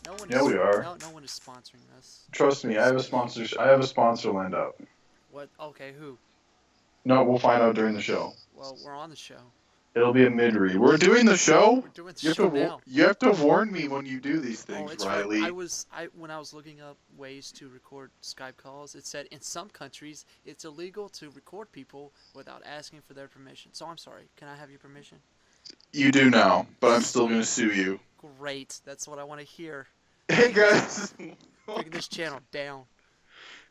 No one Yeah, is. we are. No one is sponsoring us. Trust me, I have a sponsor. I have a sponsor lined up. What? Okay, who? No, we'll find out during the show. Well, we're on the show. It'll be a mid-read. We're doing the show. We're doing the You have show to. now. You have to warn me when you do these Oh, things, it's right. Riley. When I was looking up ways to record Skype calls, it said in some countries it's illegal to record people without asking for their permission. So I'm sorry. Can I have your permission? You do now, but I'm still gonna Sweet. sue you. Great. That's what I want to hear. Hey guys. Taking this channel down.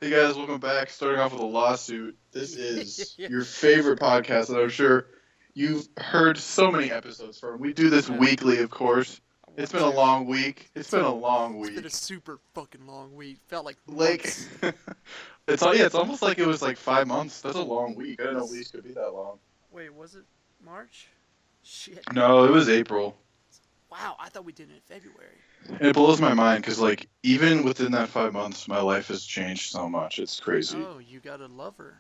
Hey guys, welcome back. Starting off with a lawsuit. This is your favorite podcast that I'm sure you've heard so many episodes from. We do this weekly, of course. It's been a long week. It's been a long week. It's been a super fucking long week. Felt like months. It's almost like it was like 5 months. That's a long week. I didn't know weeks could be that long. Wait, was it March? Shit. No, it was April. Wow, I thought we did it in February. And it blows my mind because, like, even within that 5 months, my life has changed so much. It's crazy. Oh, you got a lover.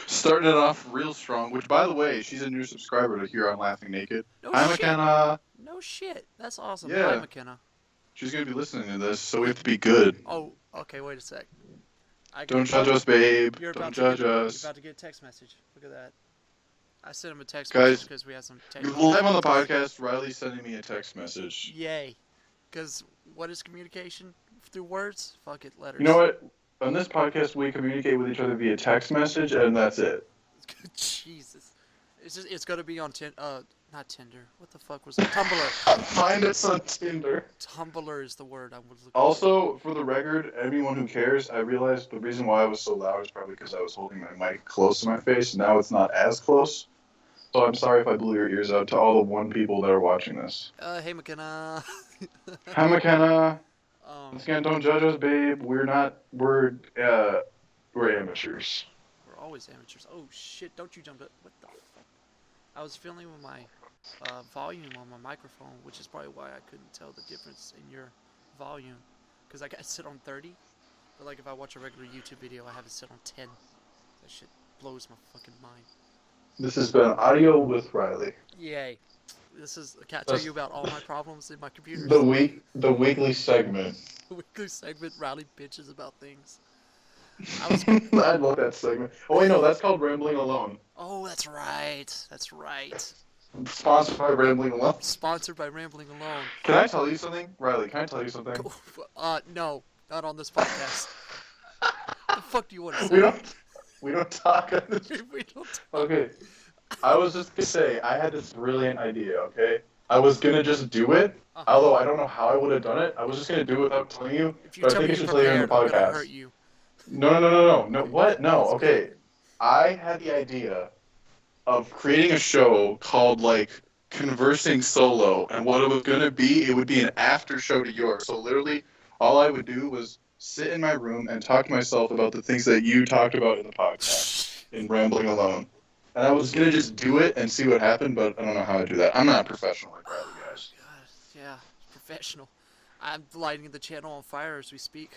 Starting it off real strong, which, by the way, she's a new subscriber to here on Laughing Naked. No Hi, shit. McKenna. No shit. That's awesome. Yeah. Hi, McKenna. She's going to be listening to this, so we have to be good. Oh, okay, wait a sec. Don't judge us, babe. You're Don't about judge You're us. about to get a text message. Look at that. I sent him a text Guys, message because we had some text. Live on the podcast, Riley's sending me a text message. Yay. Because what is communication? Through words? Fuck it, letters. You know what? On this podcast, we communicate with each other via text message, and that's it. Jesus. It's going to be on not Tinder. What the fuck was it? Tumblr. Find us on Tinder. Tumblr is the word I was looking Also, for the record, anyone who cares, I realized the reason why I was so loud is probably because I was holding my mic close to my face. Now it's not as close. So I'm sorry if I blew your ears out to all the one people that are watching this. Hey, McKenna. Hi, McKenna. Once again, don't judge us, babe. We're amateurs. We're always amateurs. Oh, shit. Don't you jump it. What the fuck? I was feeling with my volume on my microphone, which is probably why I couldn't tell the difference in your volume. Because I got it set on 30. But, like, if I watch a regular YouTube video, I have it set on 10. That shit blows my fucking mind. This has been Audio with Riley. Yay. Can I tell you about all my problems in my computer? The weekly segment. The weekly segment, Riley bitches about things. I love that segment. Oh wait, no, that's called Rambling Alone. Oh, that's right. That's right. Sponsored by Rambling Alone. Sponsored by Rambling Alone. Can I tell you something, Riley? Can I tell you something? No, not on this podcast. The fuck do you want to say? We don't talk on this. We don't talk. Okay. I was just gonna say I had this brilliant idea. Okay. I was gonna just do it. Although I don't know how I would have done it. I was just gonna do it without telling you. But I think I should tell you in the podcast. I'm gonna hurt you. No. What? No. Okay. I had the idea of creating a show called, like, Conversing Solo, and what it was going to be, it would be an after show to yours. So literally, all I would do was sit in my room and talk to myself about the things that you talked about in the podcast, in Rambling Alone. And I was going to just do it and see what happened, but I don't know how to do that. I'm not a professional like Riley, guys. God, yeah, professional. I'm lighting the channel on fire as we speak.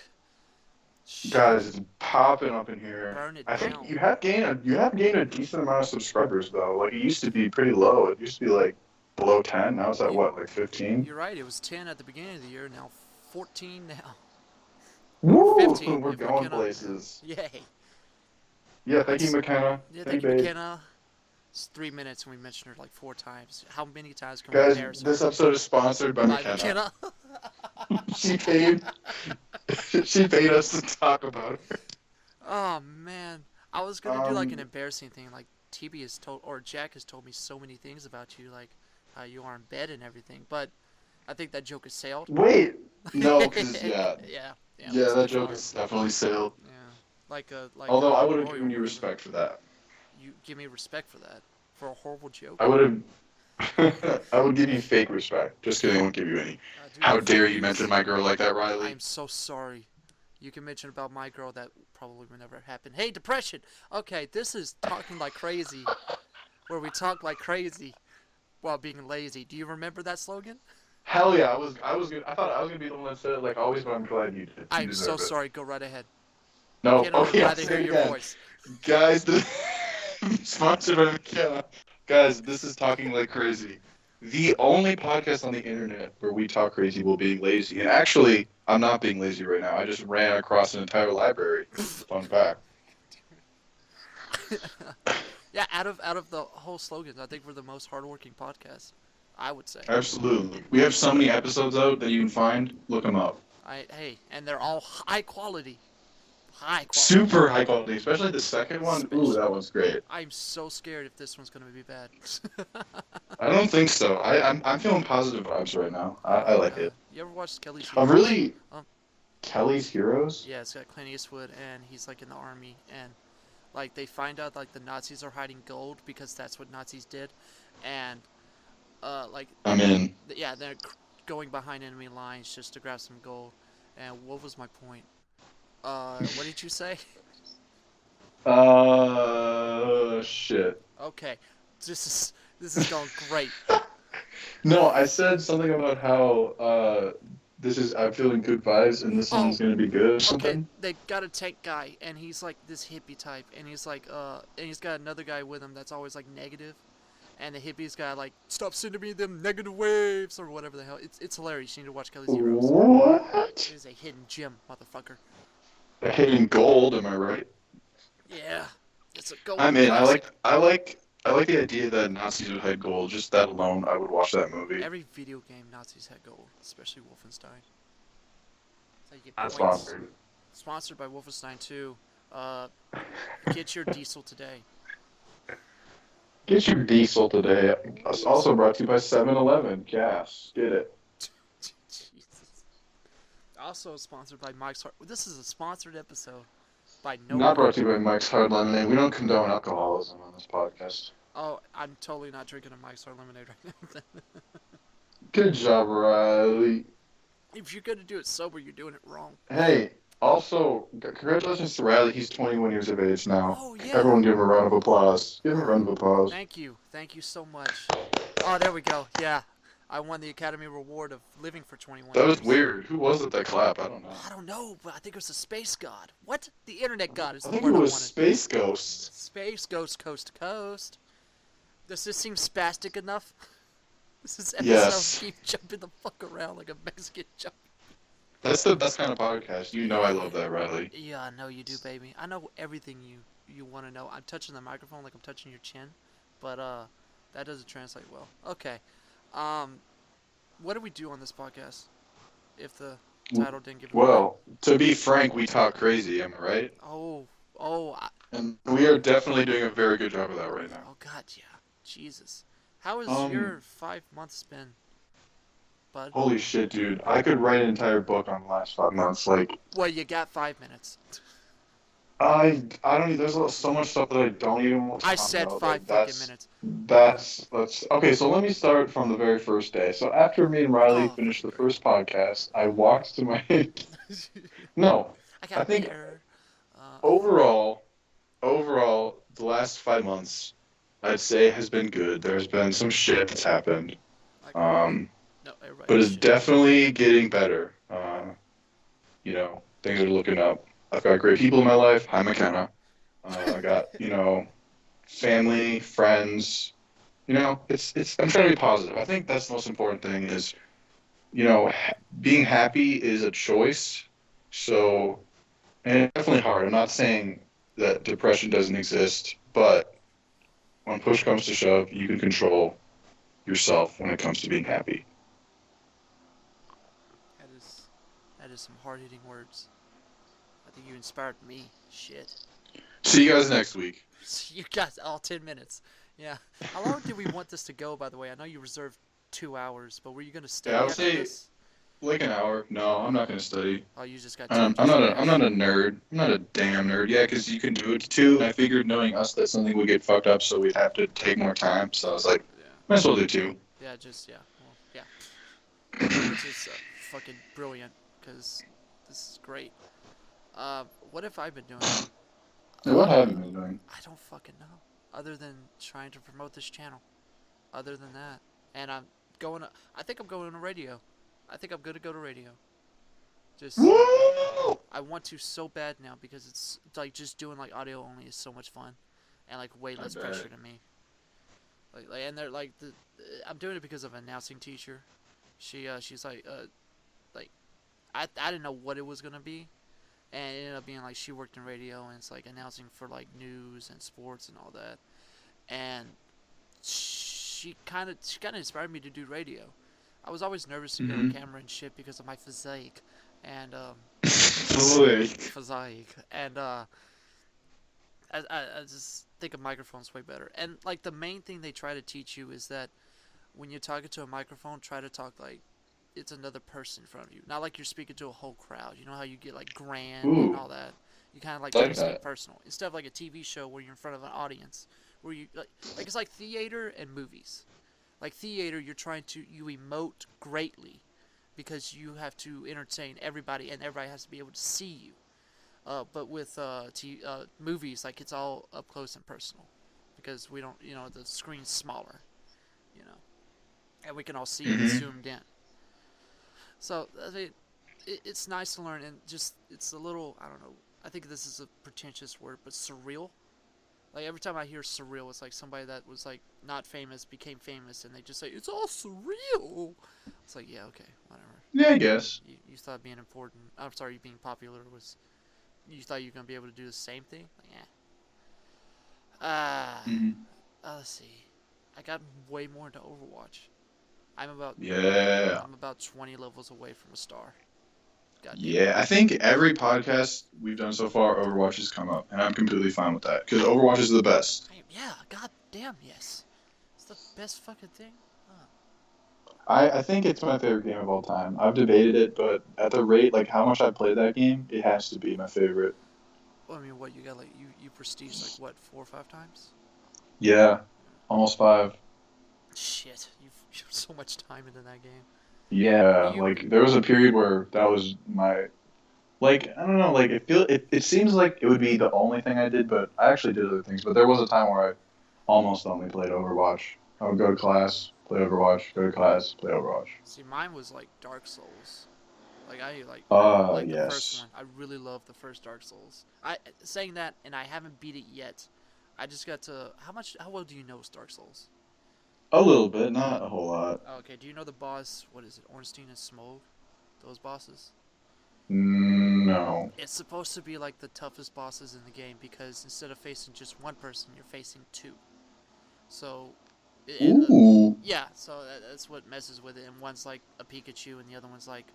Guys, it's popping up in here. Burn it I think down. you have gained a decent amount of subscribers though. Like, it used to be pretty low. It used to be like below 10. Now it's at what, like 15? You're right. It was 10 at the beginning of the year. Now 14 now. Woo! 15. We're going places. Yay. Yeah, thank you, McKenna. Yeah, thank you, McKenna. It's 3 minutes and we mentioned her like 4 times. How many times can we Guys, embarrass her? this episode is sponsored by McKenna. She paid us to talk about her. Oh man, I was gonna do like an embarrassing thing, like TB has told, or Jack has told me so many things about you, like how you are in bed and everything. But I think that joke has sailed. Wait, no, because yeah, that joke has definitely sailed. Yeah, Although I would have given you respect for that. You give me respect for that, for a horrible joke. I would have. I would give you fake respect. Just kidding, I won't give you any. How dare you mention my girl like that, Riley? I'm so sorry. You can mention about my girl that probably will never happen. Hey, depression! Okay, this is talking like crazy. Where we talk like crazy while being lazy. Do you remember that slogan? Hell yeah, I was good. I thought I was gonna be the one that said it like always, but I'm glad you did. I'm so sorry. Go right ahead. No, okay, I'd rather hear your voice. Guys, sponsored by McKenna. Guys, this is talking like crazy. the only podcast on the internet where we talk crazy while being lazy. And actually, I'm not being lazy right now. I just ran across an entire library. Fun fact. Yeah, out of the whole slogans, I think we're the most hardworking podcast. I would say. Absolutely. We have so many episodes out that you can find. Look them up. Hey, and they're all high quality. High quality. Super high quality, especially the second one. Ooh, that one's great. I'm so scared if this one's gonna be bad. I don't think so. I'm feeling positive vibes right now. I like it. You ever watched Kelly's I Heroes? really Kelly's Heroes? Yeah, it's got Clint Eastwood, and he's like in the army, and like they find out like the Nazis are hiding gold because that's what Nazis did, and like I'm in. yeah, they're going behind enemy lines just to grab some gold. And what was my point? What did you say? Shit. Okay, this is going great. No, I said something about how I'm feeling good vibes and this one's gonna be good or something. Okay, they got a tank guy, and he's like this hippie type, and he's like, and he's got another guy with him that's always like negative, and the hippie's guy like, stop sending me them negative waves or whatever the hell. It's hilarious. You need to watch Kelly's Heroes. What? It is a hidden gem, motherfucker. A hidden gold, am I right? Yeah, it's a gold. I'm in. Classic. I like the idea that Nazis would hide gold. Just that alone, I would watch that movie. Every video game, Nazis had gold, especially Wolfenstein. So you get That's points. sponsored. Sponsored by Wolfenstein 2. Get your diesel today. Get your diesel today. It's also brought to you by 7-Eleven. Gas. Get it. Jesus. Also sponsored by Mike's Hard. This is a sponsored episode by no. Not brought to you by Mike's Hard Lemonade. We don't condone alcoholism on this podcast. Oh, I'm totally not drinking a Mike's Hard Lemonade right now. Good job, Riley. If you're gonna do it sober, you're doing it wrong. Hey, also, congratulations to Riley. He's 21 years of age now. Oh yeah. Everyone give him a round of applause. Give him a round of applause. Thank you so much. Oh, there we go. Yeah, I won the Academy Award of living for 21 That years. was weird. Who was it that clapped? I don't know. I don't know, but I think it was the space god. What? The internet god is I the think word it I was wanted. Space Ghost. Space Ghost Coast to Coast. Does this seem spastic enough? This is episode Yes. keep jumping the fuck around like a Mexican jump. That's the best kind of podcast. You know I love that, Riley. Yeah, I know you do, baby. I know everything you want to know. I'm touching the microphone like I'm touching your chin, but that doesn't translate well. Okay. What do we do on this podcast? If the title didn't give it away. Well, to be frank, we talk crazy, am I right? Oh, And we are definitely doing a very good job of that right now. oh God, yeah. Jesus. How has your 5 months been, bud? Holy shit, dude. I could write an entire book on the last 5 months. Like, Well, you got 5 minutes. I don't. There's so much stuff that I don't even want to I talk said about. 5 fucking minutes. That's okay. So let me start from the very first day. So after me and Riley Oh, finished the first podcast, I walked to my. No, I I think better. overall, the last 5 months, I'd say has been good. There's been some shit that's happened, No, everybody but it's should. definitely getting better. Things are looking up. I've got great people in my life. Hi, McKenna. I got, family, friends. It's. I'm trying to be positive. I think that's the most important thing is, being happy is a choice. So, and it's definitely hard. I'm not saying that depression doesn't exist, but when push comes to shove, you can control yourself when it comes to being happy. That is some hard-hitting words. I think you inspired me. Shit. See you guys next week. You got all 10 minutes. Yeah. How long do we want this to go, by the way? I know you reserved 2 hours, but were you going to study Yeah, I would after say this? like an hour. No, I'm not gonna study. Oh, you just got I'm not a nerd. I'm not a damn nerd. Yeah, because you can do it too. And I figured knowing us that something would get fucked up, so we'd have to take more time. So I was like, Yeah. might as well do two. Yeah, well, yeah. Which is fucking brilliant, because this is great. What have I been doing? What have you been doing? I don't fucking know. Other than trying to promote this channel. Other than that. And I think I'm going to radio. I think I'm going to go to radio. Just, Woo! I want to so bad now because it's like just doing like audio only is so much fun. And like way less bet. pressure to me. And they're like I'm doing it because of an announcing teacher. She's like I didn't know what it was gonna be, and it ended up being like she worked in radio and it's like announcing for like news and sports and all that, and she kind of inspired me to do radio. I was always nervous to get on Mm-hmm. camera and shit because of my physique, and Physique. I just think a microphone's way better. And like the main thing they try to teach you is that when you're talking to a microphone, try to talk like it's another person in front of you, not like you're speaking to a whole crowd. You know how you get like grand and Ooh, all that. You kind of like try like to speak that. personal instead of like a TV show where you're in front of an audience, where you like it's like theater and movies. Like theater, you're trying to you emote greatly because you have to entertain everybody and everybody has to be able to see you. But with movies, like it's all up close and personal because we don't, the screen's smaller, you know, and we can all see it Mm-hmm. zoomed in. So I mean, it's nice to learn, and just it's a little, I don't know. I think this is a pretentious word, but surreal. Like every time I hear surreal, it's like somebody that was like not famous became famous, and they just say it's all surreal. It's like yeah, okay, whatever. Yeah, I guess. You thought being important, I'm sorry, being popular was you thought you were gonna be able to do the same thing? Like, yeah. Ah, Mm-hmm. let's see. I got way more into Overwatch. I'm about Yeah. I'm about 20 levels away from a star. God damn it. Yeah, I think every podcast we've done so far, Overwatch has come up, and I'm completely fine with that because Overwatch is the best. Yeah, god damn, yes. It's the best fucking thing. Oh. I think it's my favorite game of all time. I've debated it, but at the rate like how much I played that game, it has to be my favorite. Well, I mean, what you got like you prestige like what 4 or 5 times? Yeah, almost five. Shit, you've so much time into that game. Yeah, You like there was a period where that was my like I don't know, like it seems like it would be the only thing I did, but I actually did other things. But there was a time where I almost only played Overwatch. I would go to class, play Overwatch, go to class, play Overwatch. see mine was like Dark Souls. Like I like the first Yes. one. I really love the first Dark Souls. I saying that, and I haven't beat it yet. I just got to how well do you know Dark Souls? A little bit, not a whole lot. Oh, okay, do you know the boss? What is it? Ornstein and Smog, those bosses. No. It's supposed to be like the toughest bosses in the game because instead of facing just one person, you're facing two. So, in the Ooh. yeah, so that's what messes with it. And one's like a Pikachu, and the other one's like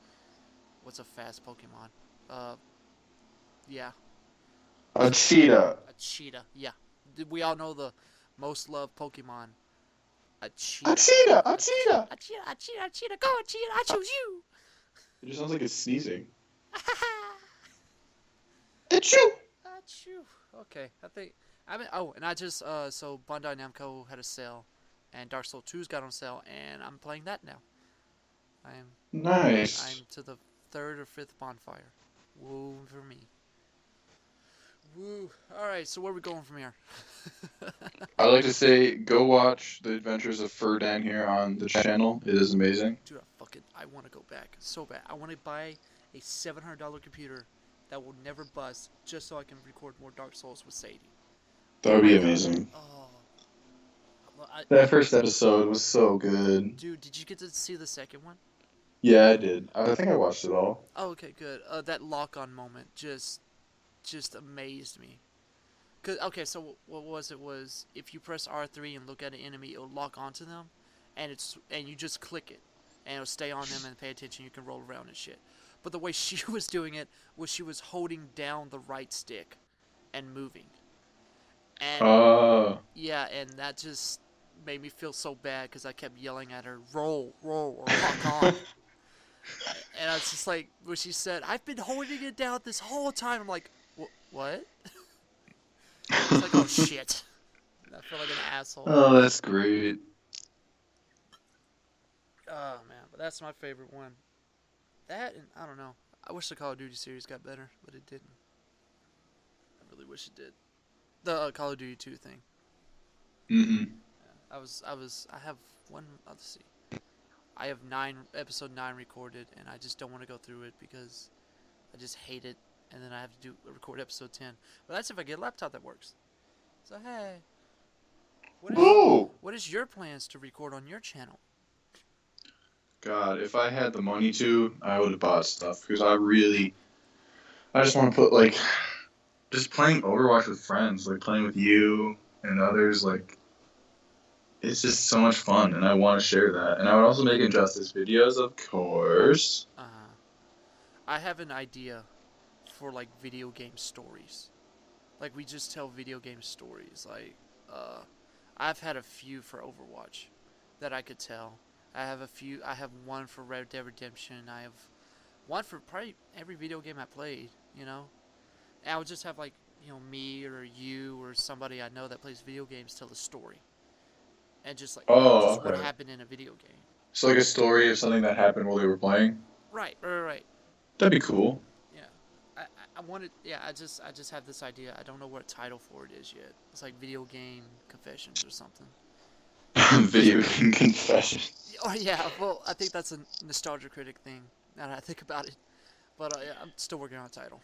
what's a fast Pokemon? Uh, yeah, A cheetah. a cheetah. Yeah, we all know the most loved Pokemon, a A cheetah. cheetah. A A cheetah, cheetah. a cheetah, a cheetah, a cheetah. Go, a cheetah! I choose you. It just sounds like it's sneezing. Achoo. Achoo! Okay, I think I mean. Oh, and I just so Bandai Namco had a sale, and Dark Souls 2's got on sale, and I'm playing that now. I'm Nice. to the third or fifth bonfire. Woo for me. Woo. All right, so where are we going from here? I'd like to say go watch The Adventures of Furdan here on the channel. It is amazing. Dude, I want to go back so bad. I want to buy a $700 computer that will never bust just so I can record more Dark Souls with Sadie. That Oh would my be god. amazing. Oh. Well, That first episode was so good. dude, did you get to see the second one? Yeah, I did. I think I watched it all. Oh, okay, good. That lock-on moment just amazed me. Cause okay, so what was it was if you press R3 and look at an enemy, it'll lock onto them, and you just click it, and it'll stay on them and pay attention. You can roll around and shit. But the way she was doing it was she was holding down the right stick, and moving, and Uh, yeah, and that just made me feel so bad because I kept yelling at her, roll, roll, or lock on. And I was just like, when she said, I've been holding it down this whole time. I'm like, what? It's like, oh shit. I feel like an asshole. oh, that's great. Oh man, but that's my favorite one. That and I don't know. I wish the Call of Duty series got better, but it didn't. I really wish it did. The Call of Duty 2 thing. Mm-hmm. I have one. Let's see. I have episode 9 recorded, and I just don't want to go through it because I just hate it, and then I have to record episode 10. But that's if I get a laptop that works. So hey. Woo! What is your plans to record on your channel? God, if I had the money to, I would have bought stuff because I just want to put just playing Overwatch with friends, like playing with you and others, like it's just so much fun, and I want to share that. And I would also make Injustice videos, of course. I have an idea for like video game stories. Like we just tell video game stories. I've had a few for Overwatch that I could tell. I have a few. I have one for Red Dead Redemption. I have one for probably every video game I played. And I would just have me or you or somebody I know that plays video games tell a story, and just Oh, just what okay. happened in a video game. So like a story of something that happened while they were playing. Right. That'd be cool. Yeah. I wanted. Yeah. I just have this idea. I don't know what title for it is yet. It's like video game confessions or something. Video game confession. Oh yeah. Well, I think that's a nostalgia critic thing. Now that I think about it, but yeah, I'm still working on a title.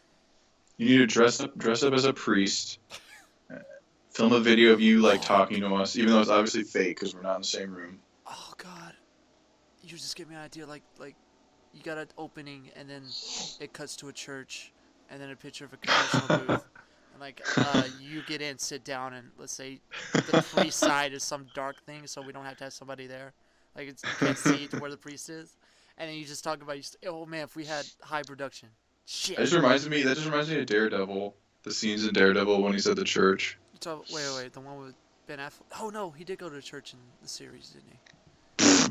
You need to dress up as a priest. Film a video of you talking to us, even though it's obviously fake because we're not in the same room. Oh God. You just give me an idea. Like you got an opening, and then it cuts to a church, and then a picture of a confessional booth. And you get in, sit down, and let's say the priest side is some dark thing, so we don't have to have somebody there. You can't see to where the priest is. And then you just talk about, oh man, if we had high production. Shit. That just reminds me of Daredevil. The scenes in Daredevil when he's at the church. Wait, the one with Ben Affleck. Oh no, he did go to church in the series, didn't he?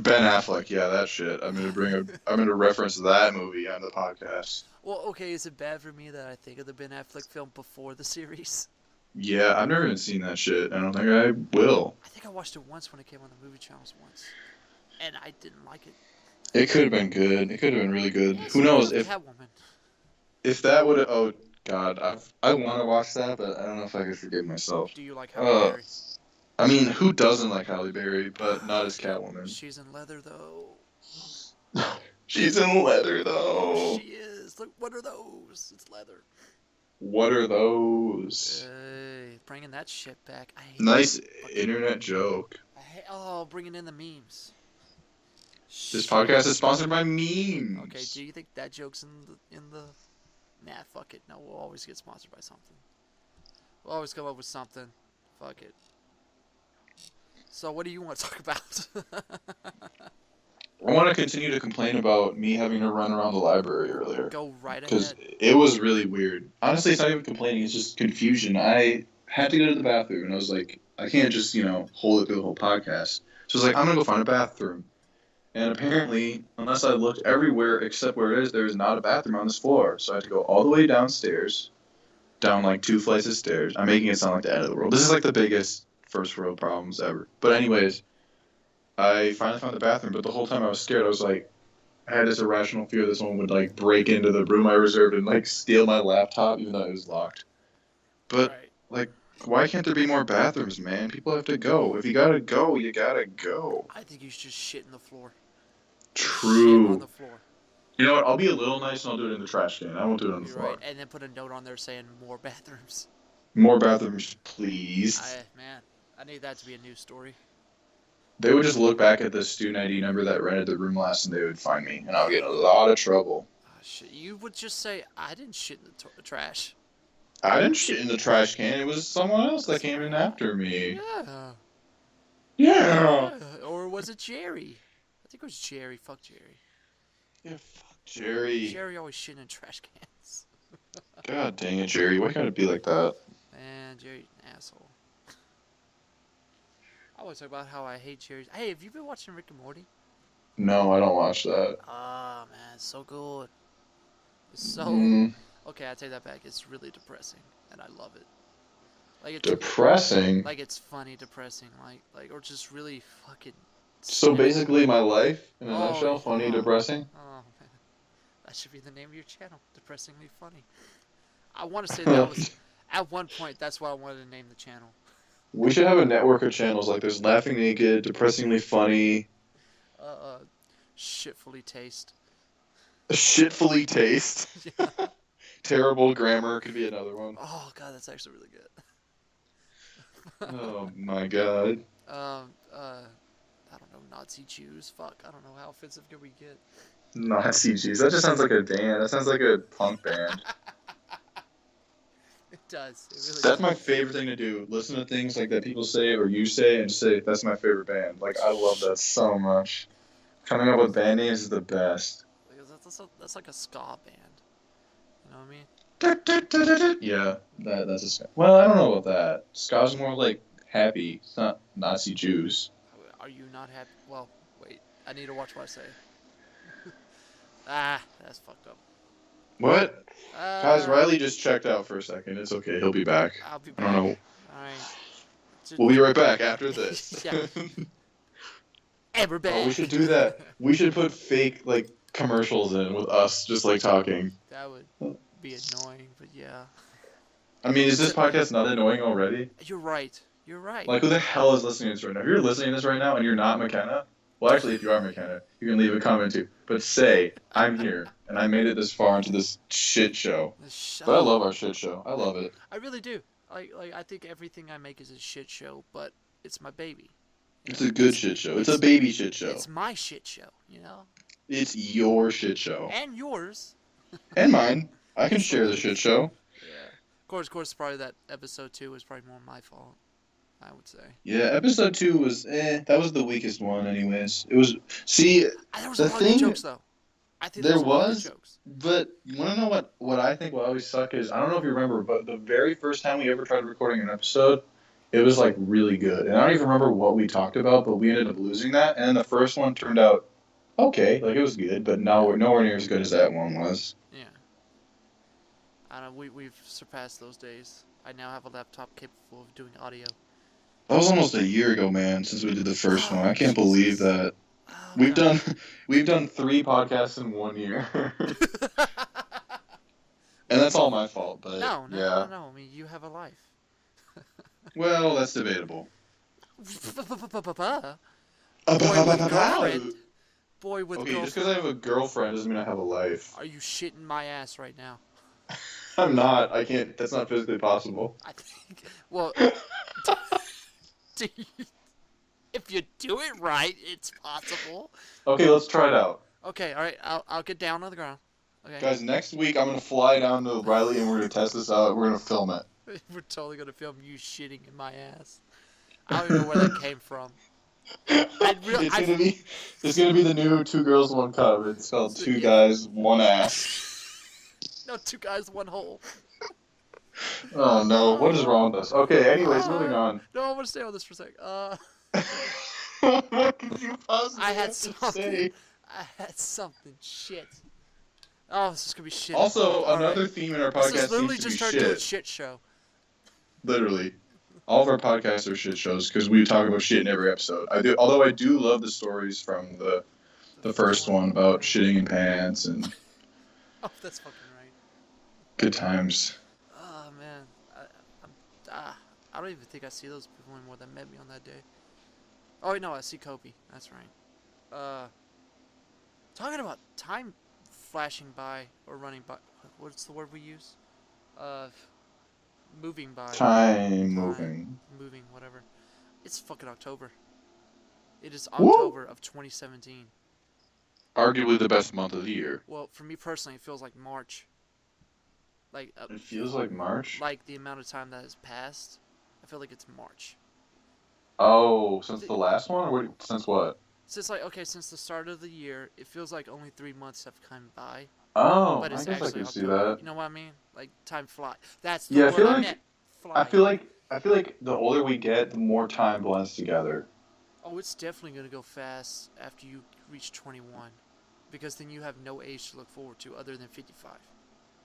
Ben Affleck, yeah, that shit. I'm gonna reference that movie on the podcast. Well, okay, is it bad for me that I think of the Ben Affleck film before the series? Yeah, I've never even seen that shit. I don't think I will. I think I watched it once when it came on the movie channels once, and I didn't like it. It could have been good. It could have been really good. Yeah, Who knows if that would have? Oh God, I want to watch that, but I don't know if I could forgive myself. Do you like Halle Berry? I mean, who doesn't like Halle Berry, but not as Catwoman? She's in leather though. She's in leather though. She is. Look, what are those? It's leather. What are those? Hey, bringing that shit back. Nice internet joke. Bringing in the memes. This podcast is sponsored by memes. Okay, do you think that joke's in the? Nah, fuck it. No, we'll always get sponsored by something. We'll always come up with something. Fuck it. So, what do you want to talk about? I want to continue to complain about me having to run around the library earlier. Go right ahead. Because it was really weird. Honestly, it's not even complaining. It's just confusion. I had to go to the bathroom, and I was like, I can't just, hold it through the whole podcast. So I was like, I'm going to go find a bathroom. And apparently, unless I looked everywhere except where it is, there is not a bathroom on this floor. So I had to go all the way downstairs, down 2 flights of stairs. I'm making it sound like the end of the world. This is the biggest first world problems ever. But anyways, I finally found the bathroom, but the whole time I was scared. I was I had this irrational fear that someone would break into the room I reserved and steal my laptop, even though it was locked. But why can't there be more bathrooms, man? People have to go. If you gotta go, you gotta go. I think you should just shit in the floor. True. Shit on the floor. You know what? I'll be a little nice and I'll do it in the trash can. I won't do it on the floor. Right, and then put a note on there saying more bathrooms. More bathrooms, please. I need that to be a news story. They would just look back at the student ID number that rented the room last and they would find me, and I would get in a lot of trouble. Shit. You would just say, I didn't shit in the trash. I didn't shit in the trash can. It was someone else that came in after me. Yeah. Or was it Jerry? I think it was Jerry. Fuck Jerry. Yeah, fuck Jerry. Jerry always shitting in trash cans. God dang it, Jerry. Why gotta be like that? Man, Jerry's an asshole. I always talk about how I hate Jerry. Hey, have you been watching Rick and Morty? No, I don't watch that. Oh, man, it's so good. It's so... Okay, I take that back. It's really depressing, and I love it. It's depressing? It's funny, depressing, or just really fucking... So basically my life, in a nutshell, funny, depressing? Oh, man. That should be the name of your channel, Depressingly Funny. I want to say that was... At one point, that's what I wanted to name the channel. We should have a network of channels there's Laughing Naked, Depressingly Funny... Shitfully Taste. Shitfully Taste? Yeah. Terrible Grammar could be another one. Oh, God, that's actually really good. Oh my god. I don't know, Nazi Jews. Fuck, I don't know how offensive can we get. Nazi Jews. That just sounds like a band. That sounds like a punk band. It does. It really That's does. my favorite thing to do. Listen to things like that people say or you say and just say, that's my favorite band. Like, I love that so much. Coming up with band names is the best. Because that's like a ska band. You know what I mean? Yeah, that's a ska. Well, I don't know about that. Ska's more like happy. It's not Nazi Jews. Are you not happy? Well, wait. I need to watch what I say. Ah, that's fucked up. What? Guys, Uh, Riley just checked out for a second. It's okay. He'll be back. I'll be I back. don't know. Alright. We'll be right back after this. Yeah. And we're back. Oh, we should do that. We should put fake like commercials in with us just like talking. That would be annoying, but yeah. I mean, is this podcast not annoying already? You're right. You're right. Like, who the hell is listening to this right now? If you're listening to this right now and you're not McKenna, well, actually, if you are McKenna, you can leave a comment too. But say, I'm here, and I made it this far into this shit show. But I love our shit show. I love it. I really do. Like I think everything I make is a shit show, but it's my baby. It's a good shit show. It's a baby shit show. It's my shit show, you know? It's your shit show. And yours. And mine. I can share the shit show. Yeah. Of course, probably that episode 2 was probably more my fault, I would say. Yeah, episode 2 was, that was the weakest one anyways. It was, see, There was the a lot thing, of good jokes, though. I think there there was a lot of was, good jokes. but you want to know what I think will always suck is, I don't know if you remember, but the very first time we ever tried recording an episode, it was like really good. And I don't even remember what we talked about, but we ended up losing that. And then the first one turned out okay, like it was good, but nowhere near as good as that one was. Yeah. I don't know, we've surpassed those days. I now have a laptop capable of doing audio. That was almost a year ago, man, since we did the first one. I can't believe that. Oh, We've done 3 podcasts in 1 year. And that's all my fault, but No. I mean, you have a life. Well, that's debatable. Boy with Okay, girlfriend. just because I have a girlfriend doesn't mean I have a life. Are you shitting my ass right now? I'm not. I can't. That's not physically possible. I think. Well, if you do it right, it's possible. Okay, let's try it out. Okay, all right. I'll get down on the ground. Okay. Guys, next week I'm gonna fly down to Riley and we're gonna test this out. We're gonna film it. We're totally gonna film you shitting in my ass. I don't even know where that came from. It's gonna be the new 2 Girls 1 Cup. It's called 2 Guys 1 Ass. No, 2 guys, 1 hole. Oh no, what is wrong with us? Okay, anyways, moving on. No, I want to stay on this for a sec. What could you possibly I had have to something. say? I had something. Shit. Oh, this is gonna be shit. Also, All another right. theme in our This podcast is literally seems to just be turned into a shit. shit show. Literally. All of our podcasts are shit shows because we talk about shit in every episode. Although I do love the stories from the first one about shitting in pants and Oh, that's fucking right. good times. Oh man, I don't even think I see those people anymore that met me on that day. Oh wait, no, I see Kobe. That's right. Talking about time flashing by or running by. What's the word we use? Moving by. Time moving. Moving, whatever. It's fucking October. It is Woo! October of 2017. Arguably the best month of the year. Well, for me personally, it feels like March. Like. It feels like March? Like the amount of time that has passed, I feel like it's March. Oh, since the last one? Or since what? Since since the start of the year, it feels like only 3 months have come by. Oh, But it's I guess I actually can see October. that. You know what I mean? Like time flies. That's the Yeah, word I meant. Fly. I feel like the older we get, the more time blends together. Oh, it's definitely gonna go fast after you reach 21, because then you have no age to look forward to other than 55,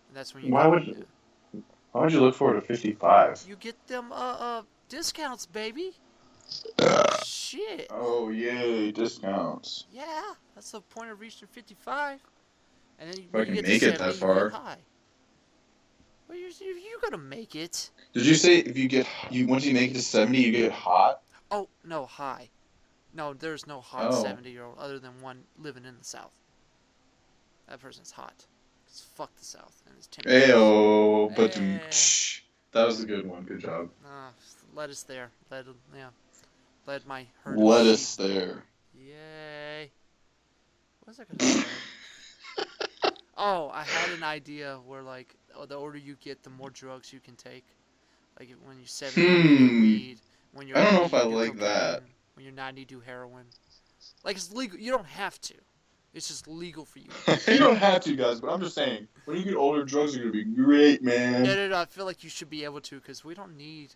and that's when you. Why would you look forward to 55? You get them discounts, baby. Shit. Oh yay, discounts. Yeah, that's the point of reaching 55, and then I when can you get make to it that 70, far. you get high. Well, you're gonna make it. Did you say once you make it to 70, you get hot? Oh no, high. No, there's no hot Oh. 70-year-old other than one living in the South. That person's hot. 'Cause fuck the South and its temperatures. Ayo, but Eh. that was a good one. Good job. lettuce there. Led my herd of Lettuce sheep. there. Yay. What was I gonna say? Oh, I had an idea where like the older you get, the more drugs you can take. Like when you're 70, you do weed. When you're I don't 80, know if I you do like cocaine. that. When you're 90, you do heroin. Like it's legal. You don't have to. It's just legal for you. You don't have to, guys, but I'm just saying, when you get older, drugs are gonna be great, man. No. I feel like you should be able to because we don't need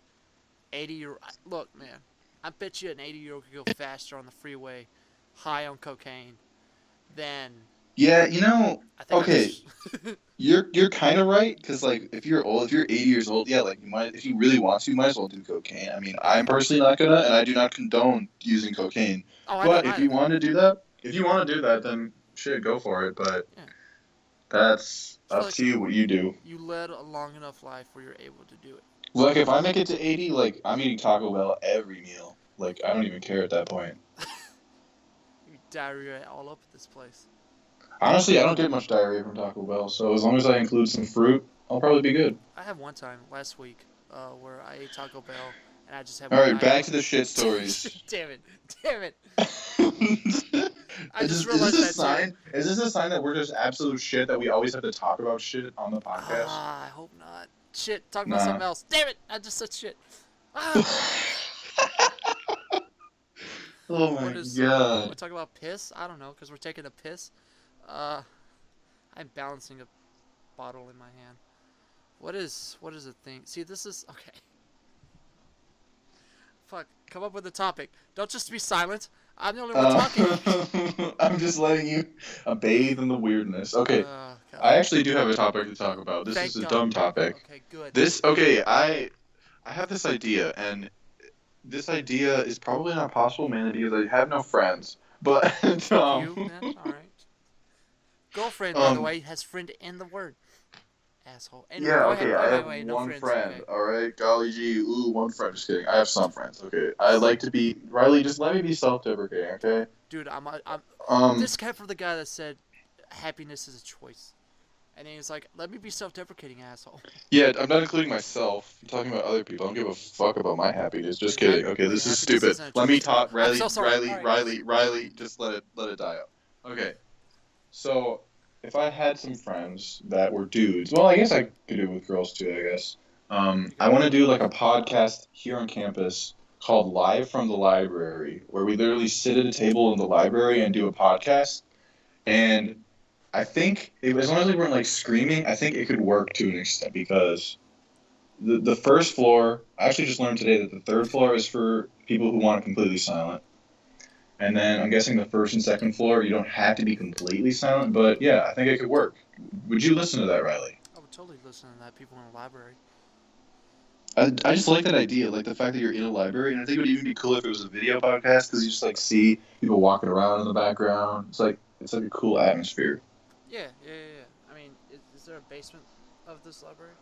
80-year. Look, man. I bet you an 80-year-old could go faster on the freeway, high on cocaine, than. Yeah, I think okay, you're kind of right, because like if you're 80 years old, yeah, like you might, if you really want to, you might as well do cocaine. I mean, I'm personally not gonna, and I do not condone using cocaine. Oh, I But don't if you either. want to do that, then shit, go for it. But Yeah. that's I feel up like to you what you do. you led a long enough life where you're able to do it. Like if I make it to 80, like I'm eating Taco Bell every meal. Like I don't even care at that point. You diarrhea all up at this place. Honestly, I don't get much diarrhea from Taco Bell, so as long as I include some fruit, I'll probably be good. I had one time last week where I ate Taco Bell and I just had All one right, item. back to the shit stories. Damn it. I Is just this realized a that sign? Is this a sign that we're just absolute shit that we always have to talk about shit on the podcast? I hope not. Shit, talk about Nah. something else. Damn it, I just said shit. Ah. Oh my Want to god. talk about piss? I don't know, because we're taking a piss. I'm balancing a bottle in my hand. What is the thing? See, this is okay. Fuck, come up with a topic. Don't just be silent. I'm the only one talking. I'm just letting you bathe in the weirdness. Okay, God. I actually do have a topic to talk about. This Thank is a God. dumb topic. Okay, good. I have this idea, and this idea is probably not possible, mainly because I have no friends. But You then? All right. Girlfriend, by the way, has friend in the word. Asshole. Anyway, yeah, go okay, ahead. I have Wait, no one friends, friend, okay. alright? Golly gee, ooh, one friend. Just kidding. I have some friends, okay? I like to be... Riley, just let me be self-deprecating, okay? Dude, Um, this came from the guy that said happiness is a choice. And then he's like, let me be self-deprecating, asshole. yeah, I'm not including myself. I'm talking about other people. I don't give a fuck about my happiness. Just Wait, kidding. Okay, this is happiness stupid. isn't a Let me choice. talk, I'm so sorry. Riley, just let it die out. Okay, so... if I had some friends that were dudes, well, I guess I could do it with girls too, I guess. I want to do like a podcast here on campus called Live from the Library, where we literally sit at a table in the library and do a podcast. And I think, as long as we weren't like screaming, I think it could work to an extent because the first floor, I actually just learned today that the third floor is for people who want it completely silent. And then I'm guessing the first and second floor, you don't have to be completely silent, but yeah, I think it could work. Would you listen to that, Riley? I would totally listen to that. People in the library. I just like that idea, like the fact that you're in a library, and I think it would even be cool if it was a video podcast because you just like see people walking around in the background. It's like a cool atmosphere. Yeah. I mean, is there a basement of this library?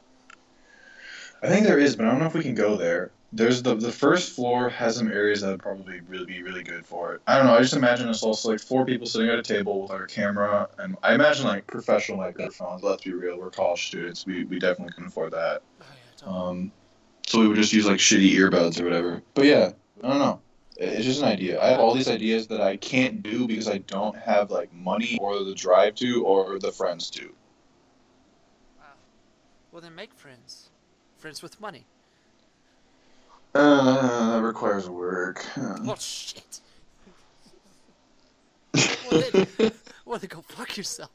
I think there is, but I don't know if we can go there. There's the first floor has some areas that would probably be really good for it. I don't know. I just imagine us also like 4 people sitting at a table with like a camera, and I imagine like professional microphones. Let's be real, we're college students. We definitely couldn't afford that. Oh, yeah, totally. So we would just use like shitty earbuds or whatever. But yeah, I don't know. It's just an idea. I have all these ideas that I can't do because I don't have like money or the drive to or the friends to. Wow. Well, then make friends. Friends with money. That requires work. Oh, shit. Well, then go fuck yourself.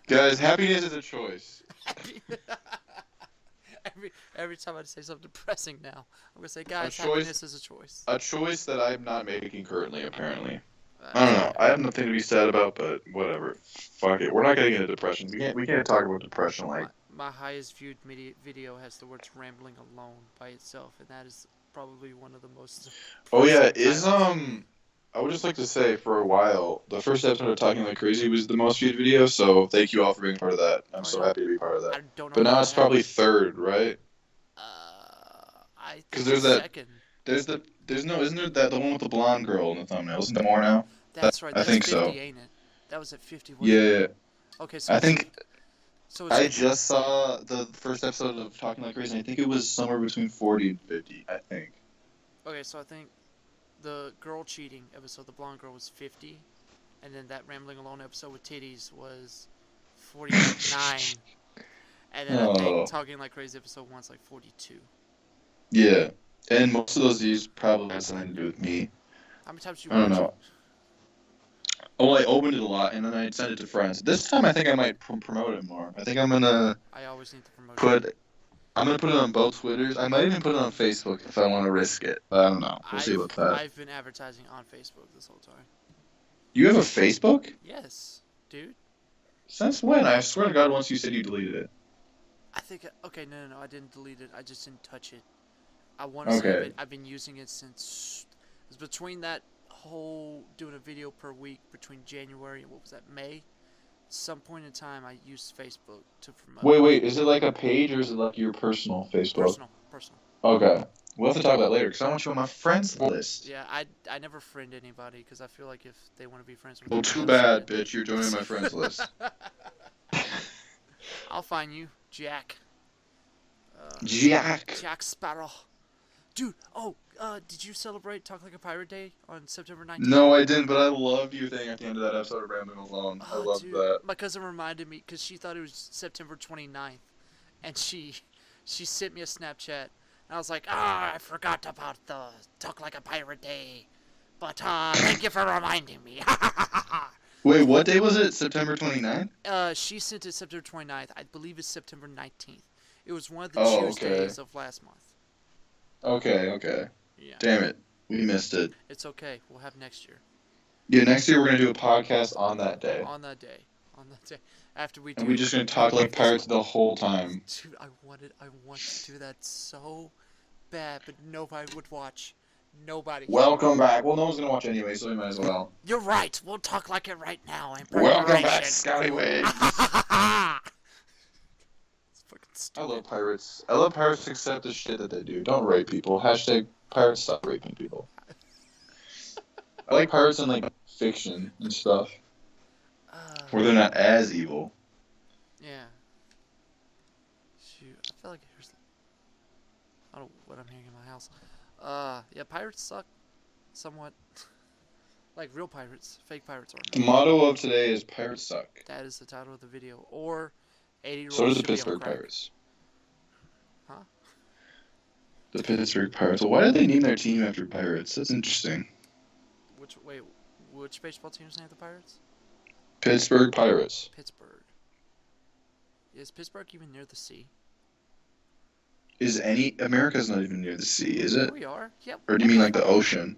Guys, happiness is a choice. Every time I say something depressing now, I'm going to say, guys, choice- happiness is a choice. A choice that I'm not making currently, apparently. I don't know. I have nothing to be sad about, but whatever. Fuck it. We're not getting into depression. We can't talk about depression like... My highest viewed video has the words rambling alone by itself, and that is probably one of the most... Oh yeah, I would just like to say, for a while, the first episode of Talking Like Crazy was the most viewed video, so thank you all for being part of that. I'm so happy to be part of I that. don't know. But now it's probably third, right? I think 'Cause there's that- second. Isn't there that the one with the blonde girl in the thumbnail? Isn't there more now? That's right. I That's think 50, so. ain't it? That was at 50. Wasn't Yeah. it? Okay, so I think So I just saw the first episode of Talking Like Crazy, and I think it was somewhere between 40 and 50, I think. okay. So I think the girl cheating episode, the blonde girl, was 50, and then that rambling alone episode with titties was 49, and then I think Oh. Talking Like Crazy episode 1's like 42. Yeah. And most of those views probably had something to do with me. How many times did I you don't watch know. it? Oh, I opened it a lot, and then I'd send it to friends. This time, I think I might promote it more. I think I'm gonna I always need the promotion. put it on both Twitters. I might even put it on Facebook if I want to risk it. But I don't know. We'll see about that. I've been advertising on Facebook this whole time. You have a Facebook? Yes, dude. Since when? I swear to God, once you said you deleted it. I think okay, no, I didn't delete it. I just didn't touch it. I want to say I've been using it since it was between that whole doing a video per week between January and what was that, May? Some point in time I used Facebook to promote. Wait, is it like a page or is it like your personal Facebook? Personal. Okay. We'll have to talk about it later because I want you on my friends list. Yeah, I never friend anybody because I feel like if they want to be friends with me. Well, too bad, bitch. You're joining my friends list. I'll find you, Jack. Jack Sparrow. Dude, did you celebrate Talk Like a Pirate Day on September 19th? No, I didn't, but I love your thing at the end of that episode of Rambling Alone. I love that. My cousin reminded me because she thought it was September 29th, and she sent me a Snapchat, and I was like, I forgot about the Talk Like a Pirate Day, but thank you for reminding me. Wait, what day was it? September 29th? She sent it September 29th. I believe it's September 19th. It was one of the Tuesdays of last month. Okay. Yeah. Damn it. We missed it. It's okay. We'll have next year. Yeah, next year we're going to do a podcast on that day. On that day. After we do. And we're just going to talk like pirates the whole time. Dude, I want to do that so bad, but nobody would watch. Nobody. Welcome back. Well, no one's going to watch anyway, so we might as well. You're right. We'll talk like it right now. Welcome back, Scallywag. Stupid. I love pirates. I love pirates except the shit that they do. Don't rape people. Hashtag pirates stop raping people. I like pirates in like fiction and stuff. Where they're not as evil. Yeah. Shoot. I feel like here's I don't know what I'm hearing in my house. Yeah, pirates suck somewhat. Like real pirates. Fake pirates aren't. The motto of today is pirates suck. That is the title of the video. Or 80-year-old. So does the Pittsburgh Pirates. Huh? The Pittsburgh Pirates. Well, why did they name their team after pirates? That's interesting. Which baseball team's named the Pirates? Pittsburgh Pirates. Pittsburgh. Is Pittsburgh even near the sea? America's not even near the sea, is it? We are. Yep. Or do you mean like the ocean?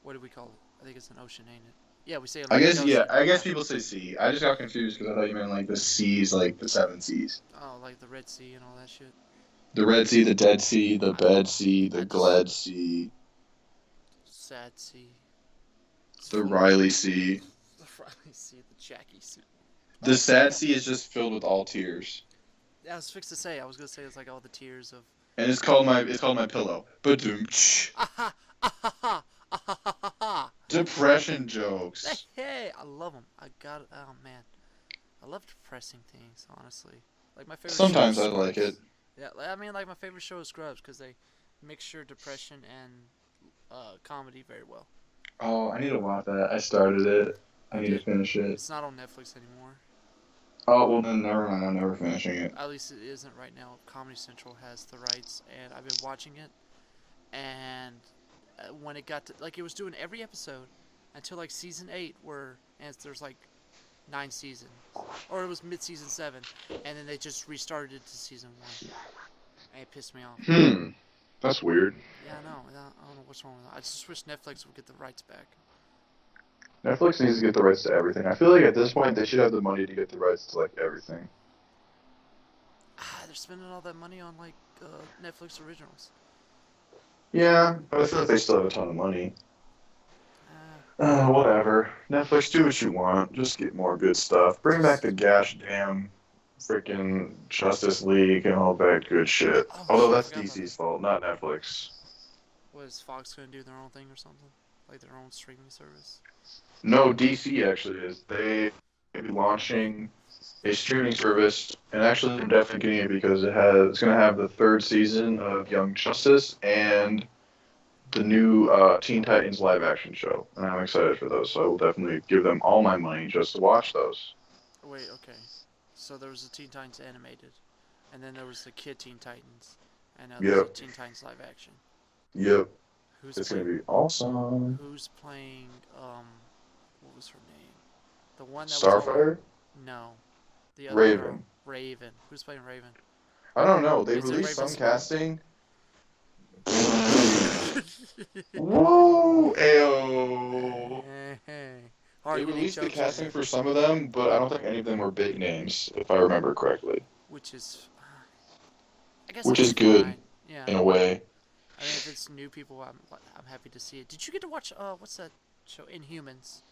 What do we call it? I think it's an ocean, ain't it? Yeah, we say. I guess people say sea. I just got confused because I thought you meant like the seas, like the 7 seas. Oh, like the Red Sea and all that shit. The Red Sea, the Dead Sea, the Bed Sea, the Gled Sea. Sad Sea. The Riley Sea. The Riley Sea, the Jackie Sea. The Sad Sea is just filled with all tears. I was fixed to say. I was gonna say it's like all the tears of. And it's called my pillow. Ba-doom-tsh. Depression jokes. Hey, I love them. Oh man, I love depressing things. Honestly, like my favorite. Sometimes I like it. Yeah, I mean, like my favorite show is Scrubs because they mixture depression and comedy very well. Oh, I need to watch that. I started it. I need to finish it. It's not on Netflix anymore. Oh, well then never mind. I'm never finishing it. At least it isn't right now. Comedy Central has the rights, and I've been watching it. And when it got to, like, it was doing every episode until like season 8, and there's like 9 seasons, or it was mid-season 7, and then they just restarted it to season 1, and it pissed me off. That's weird. Yeah, I know. I don't know what's wrong with that. I just wish Netflix would get the rights back. Netflix needs to get the rights to everything. I feel like at this point they should have the money to get the rights to like everything. They're spending all that money on like Netflix originals. Yeah, but I feel like they still have a ton of money. Whatever. Netflix, do what you want. Just get more good stuff. Bring back the gosh damn freaking Justice League and all that good shit. Although that's DC's fault, not Netflix. What, is Fox gonna do their own thing or something? Like their own streaming service? No, DC actually is. They may be launching a streaming service, and actually I'm definitely getting it because it's gonna have the third season of Young Justice and the new Teen Titans live action show, and I'm excited for those. So I will definitely give them all my money just to watch those. Wait, okay. So there was the Teen Titans animated, and then there was the Kid Teen Titans, and now there's a Yep, Teen Titans live action. yep, Who's it's gonna playing? be awesome. Who's playing? What was her name? The one that was all Starfire, no, the other girl, Raven. Raven. Who's playing Raven? I don't know. They Is it released Raven some Spring? casting. Whoa, ayo. Hey, They hard hitting released the jokes over casting here, for some of them, but I don't think any of them were big names, if I remember correctly. which is, I guess Which that's is good fine. Yeah, in a way. I mean if it's new people, I'm happy to see it. Did you get to watch what's that show Inhumans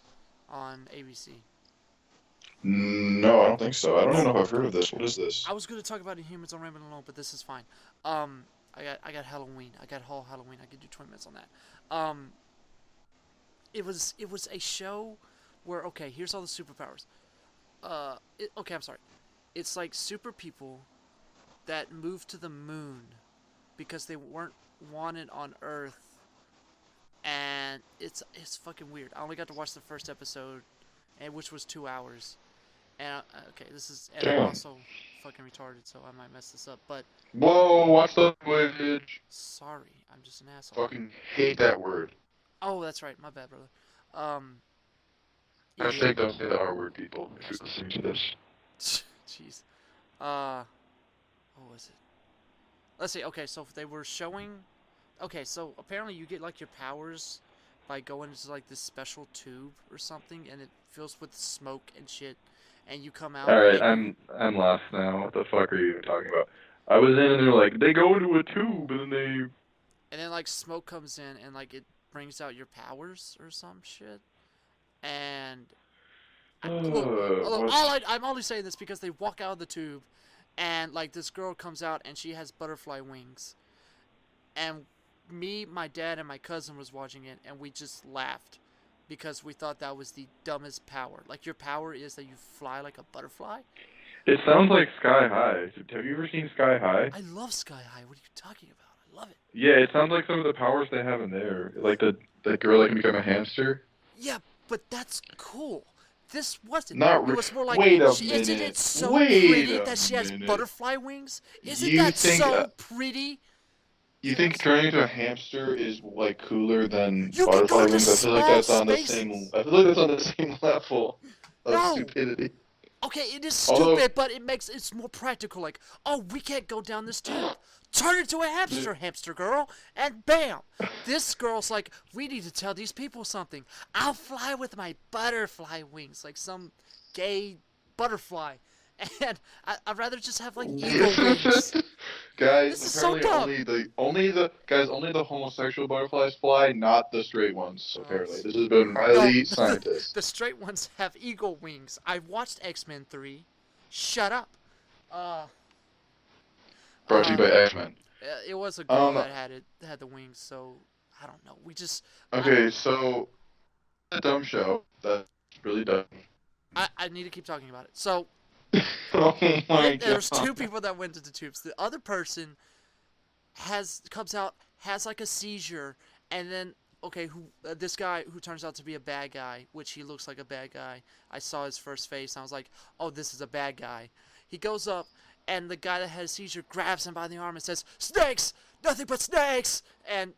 on ABC? No, I don't think so. I don't even know Oh, if I've heard of this. What is this? I was gonna talk about Inhumans on Raven Alone, but this is fine. I got Halloween. I got whole Halloween. I could do 20 minutes on that. It was a show where okay, here's all the superpowers. Okay, I'm sorry. It's like super people that moved to the moon because they weren't wanted on Earth, and it's fucking weird. I only got to watch the first episode, and which was 2 hours. And okay, and I'm Damn. also fucking retarded, so I might mess this up. But Whoa, watch the language. sorry, I'm just an asshole. Fucking hate that word. Oh, that's right. My bad, brother. Um, yeah. Hashtag don't say the R word, people, if you're listening to this. Jeez. What was it? Let's see. Okay, so they were showing. Okay, so apparently you get like your powers by going into like this special tube or something, and it fills with smoke and shit, and you come out Alright, and I'm lost now. What the fuck are you even talking about? I was in and they're like, they go into a tube and then then like smoke comes in and like it brings out your powers or some shit. And look, what? I'm only saying this because they walk out of the tube, and like this girl comes out and she has butterfly wings, and me, my dad, and my cousin was watching it, and we just laughed because we thought that was the dumbest power. Like your power is that you fly like a butterfly. It sounds like Sky High. Have you ever seen Sky High? I love Sky High. What are you talking about? I love it. Yeah, it sounds like some of the powers they have in there. Like the girl that can become a hamster. Yeah, but that's cool. This wasn't. Not It re- was more like, Wait a isn't it minute. so Wait pretty a that she has minute. butterfly wings? Isn't You that think so pretty? you think turning into a hamster is like cooler than You can go butterfly into wings? I feel like small that's on the spaces. same. I feel like that's on the same level of No. stupidity. Okay, it is Although, stupid, but it's more practical. Like, oh, we can't go down this tube. Turn into a hamster, hamster girl, and bam! This girl's like, we need to tell these people something. I'll fly with my butterfly wings, like some gay butterfly, and I'd rather just have like eagle wings. guys, This is so apparently dumb. only the homosexual butterflies fly, not the straight ones. Oh, Apparently, this has been no, highly scientist. the straight ones have eagle wings. I watched X-Men 3. Shut up. Uh, Brought to you uh, by X-Men. it was a girl Um, that had the wings, so I don't know. I, okay, so a dumb show. That's really dumb. I need to keep talking about it. So Oh my there's god. two people that went into the tubes. The other person comes out, has like a seizure, and then okay, this guy who turns out to be a bad guy, which he looks like a bad guy. I saw his first face, and I was like, oh, this is a bad guy. He goes up, and the guy that had a seizure grabs him by the arm and says, "Snakes, nothing but snakes," and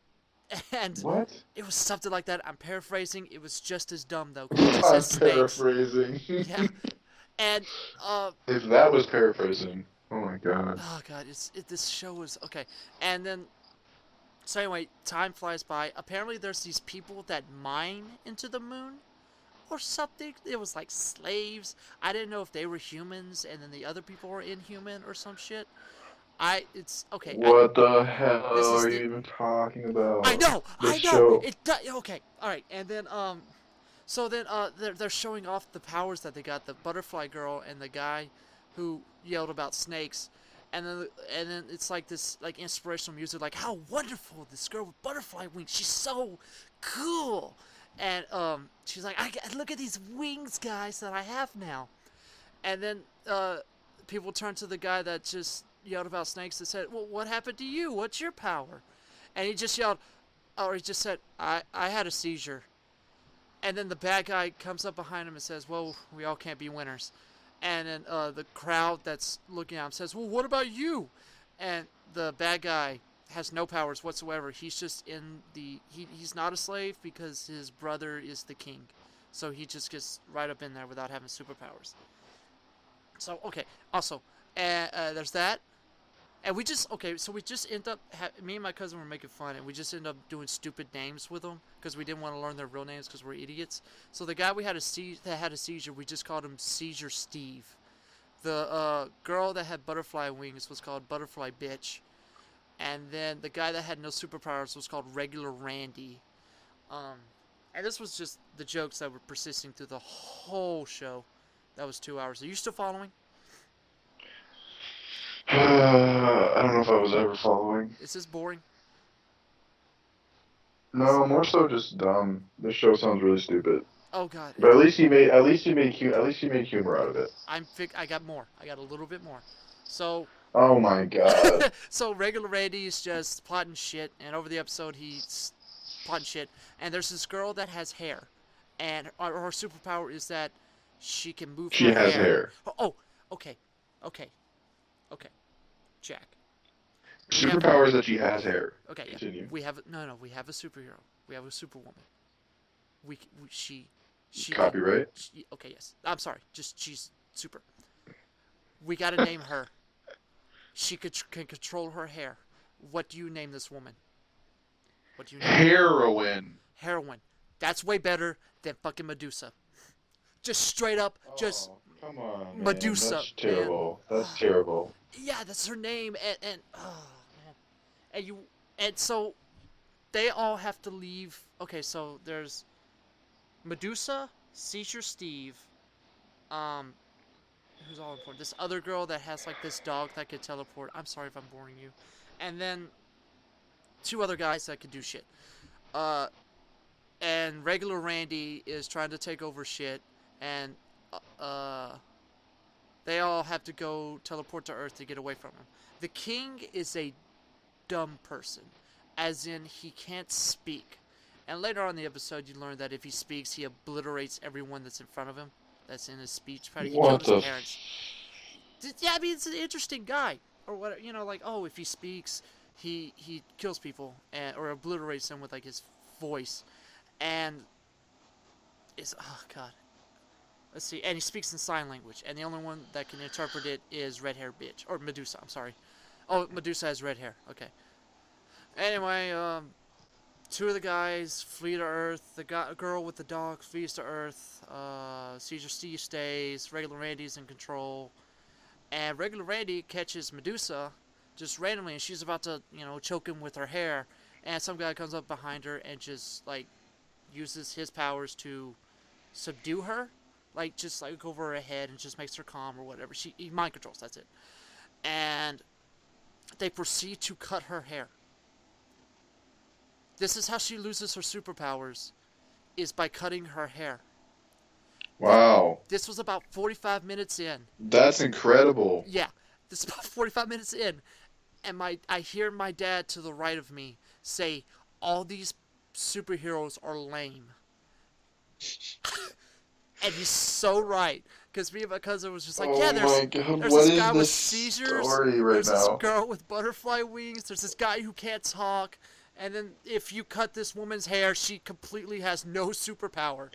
What? it was something like that. I'm paraphrasing. It was just as dumb though, 'cause it just I'm says snakes. paraphrasing. Yeah, and If that was paraphrasing, oh my god. oh god, this show is okay. And then so anyway, time flies by. Apparently, there's these people that mine into the moon or something. It was like slaves. I didn't know if they were humans, and then the other people were inhuman or some shit. It's okay. What the hell This is are the. you even talking about? I know. This I know. show. Okay. All right. And then so then they're showing off the powers that they got. The butterfly girl and the guy who yelled about snakes. And then it's like this like inspirational music, like how wonderful this girl with butterfly wings. She's so cool, and she's like, look at these wings, guys, that I have now. And then people turned to the guy that just yelled about snakes and said, "Well, what happened to you? What's your power?" And he just yelled, or he just said, "I had a seizure." And then the bad guy comes up behind him and says, "Well, we all can't be winners." And then the crowd that's looking at him says, "Well, what about you?" And the bad guy has no powers whatsoever. He's just in the he's not a slave because his brother is the king, so he just gets right up in there without having superpowers. So okay, also, there's that. And we just so we just end up me and my cousin were making fun, and we just end up doing stupid names with them because we didn't want to learn their real names because we're idiots. So the guy we had that had a seizure, we just called him Seizure Steve. The girl that had butterfly wings was called Butterfly Bitch, and then the guy that had no superpowers was called Regular Randy. Um, and this was just the jokes that were persisting through the whole show. That was 2 hours. Are you still following? I don't know if I was ever following. Is this boring? No, more so just dumb. This show sounds really stupid. Oh God. But at least you made humor out of it. I got more. I got a little bit more. So Oh my god. so regular Randy is just plotting shit, and over the episode he's plotting shit. And there's this girl that has hair, and her superpower is that she can move She her has hair. hair. Oh, okay, okay, okay, Jack. Superpower is that she has hair. Okay, yeah. Continue. We have no. We have a superhero. We have a superwoman. She Copyright. okay, yes. I'm sorry. Just she's super. We got to name her. She can control her hair. What do you name this woman? What do you name her? Heroin. Heroin. That's way better than fucking Medusa. Just straight up, just Come on, man. Medusa. That's terrible. That's terrible. yeah, that's her name. And oh man, and so they all have to leave. Okay, so there's Medusa, Seizure Steve, um, who's all important. This other girl that has like this dog that could teleport. I'm sorry if I'm boring you. And then two other guys that could do shit. And regular Randy is trying to take over shit, and they all have to go teleport to Earth to get away from him. The king is a dumb person, as in he can't speak. And later on in the episode, you learn that if he speaks, he obliterates everyone that's in front of him. That's in his speech. He killed his parents. Yeah, I mean, it's an interesting guy. Or what, like, oh, if he speaks, he kills people or obliterates them with like his voice. And oh god. Let's see. And he speaks in sign language, and the only one that can interpret it is red hair bitch or Medusa. I'm sorry. Oh, Medusa has red hair. Okay. Anyway, two of the guys flee to Earth. The girl with the dog flees to Earth. Caesar Steve stays. Regular Randy's in control. And Regular Randy catches Medusa just randomly, and she's about to, choke him with her hair. And some guy comes up behind her and just, like, uses his powers to subdue her. Like, just, like, over her head and just makes her calm or whatever. He mind controls, that's it. And they proceed to cut her hair. This is how she loses her superpowers, is by cutting her hair. Wow. This was about 45 minutes in. That's incredible. Yeah, this is about 45 minutes in. And I hear my dad to the right of me say, all these superheroes are lame. And he's so right. Because me and my cousin was just like, yeah, there's this guy with seizures. There's this girl with butterfly wings. There's this guy who can't talk. And then if you cut this woman's hair, she completely has no superpower.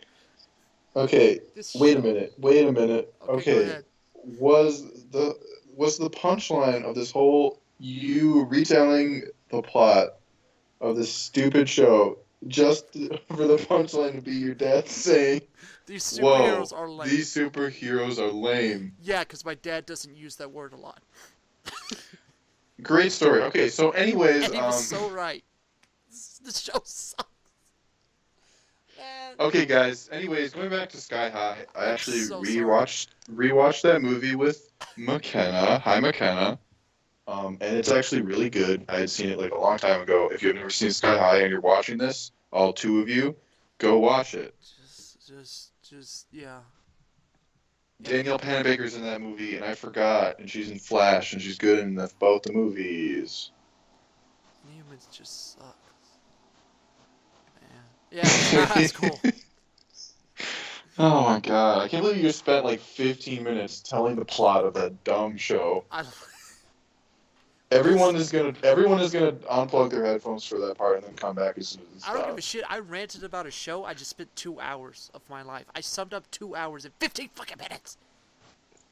Okay, wait a minute. Okay, go ahead. Was the punchline of this whole you retelling the plot of this stupid show just for the punchline to be your dad saying, these superheroes are lame. These superheroes are lame. Yeah, because my dad doesn't use that word a lot. Great story. Okay, so anyways... And he was so right. The show sucks. Man. Okay, guys. Anyways, going back to Sky High, I actually rewatched that movie with McKenna. Hi, McKenna. And it's actually really good. I had seen it like a long time ago. If you've never seen Sky High and you're watching this, all two of you, go watch it. Just, yeah. Danielle Panabaker's in that movie, and I forgot, and she's in Flash, and she's good in both the movies. Inhumans just suck. Man. Yeah, Sky High's cool. Oh my god, I can't believe you just spent like 15 minutes telling the plot of that dumb show. I don't, Everyone is gonna unplug their headphones for that part and then come back as soon as it I don't give a stops. shit. I ranted about a show. I just spent 2 hours of my life. I summed up 2 hours in 15 fucking minutes.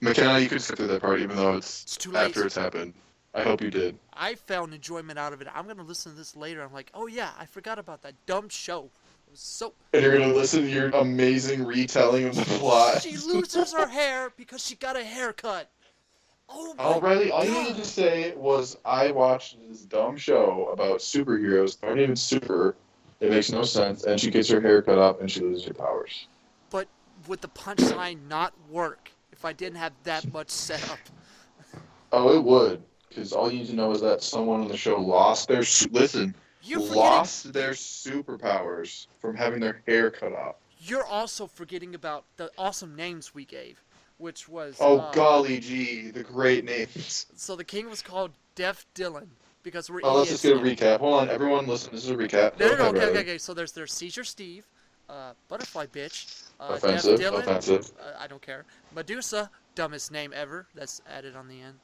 McKenna, you could skip through that part even though It's it's too late. after it's happened. I hope you did. I found enjoyment out of it. I'm going to listen to this later. I'm like, oh yeah, I forgot about that dumb show. It was so... And you're gonna listen to your amazing retelling of the plot. She loses her hair because she got a haircut. Oh my Oh, Riley, all you God. needed to say was, I watched this dumb show about superheroes. Aren't even super. It makes no sense. And she gets her hair cut up and she loses her powers. But would the punchline not work if I didn't have that much setup? Oh, it would. Because all you need to know is that someone on the show lost their... You're forgetting... lost their superpowers from having their hair cut off. You're also forgetting about the awesome names we gave, which was... Oh, golly gee, the great names. So the king was called Deaf Dylan because we're Oh, let's idiots. just get a recap. Hold on, everyone listen, this is a recap. No, Go ahead, Riley. okay. So there's Seizure Steve, Butterfly Bitch, Offensive, Deaf Dylan, offensive. I don't care, Medusa, dumbest name ever, that's added on the end.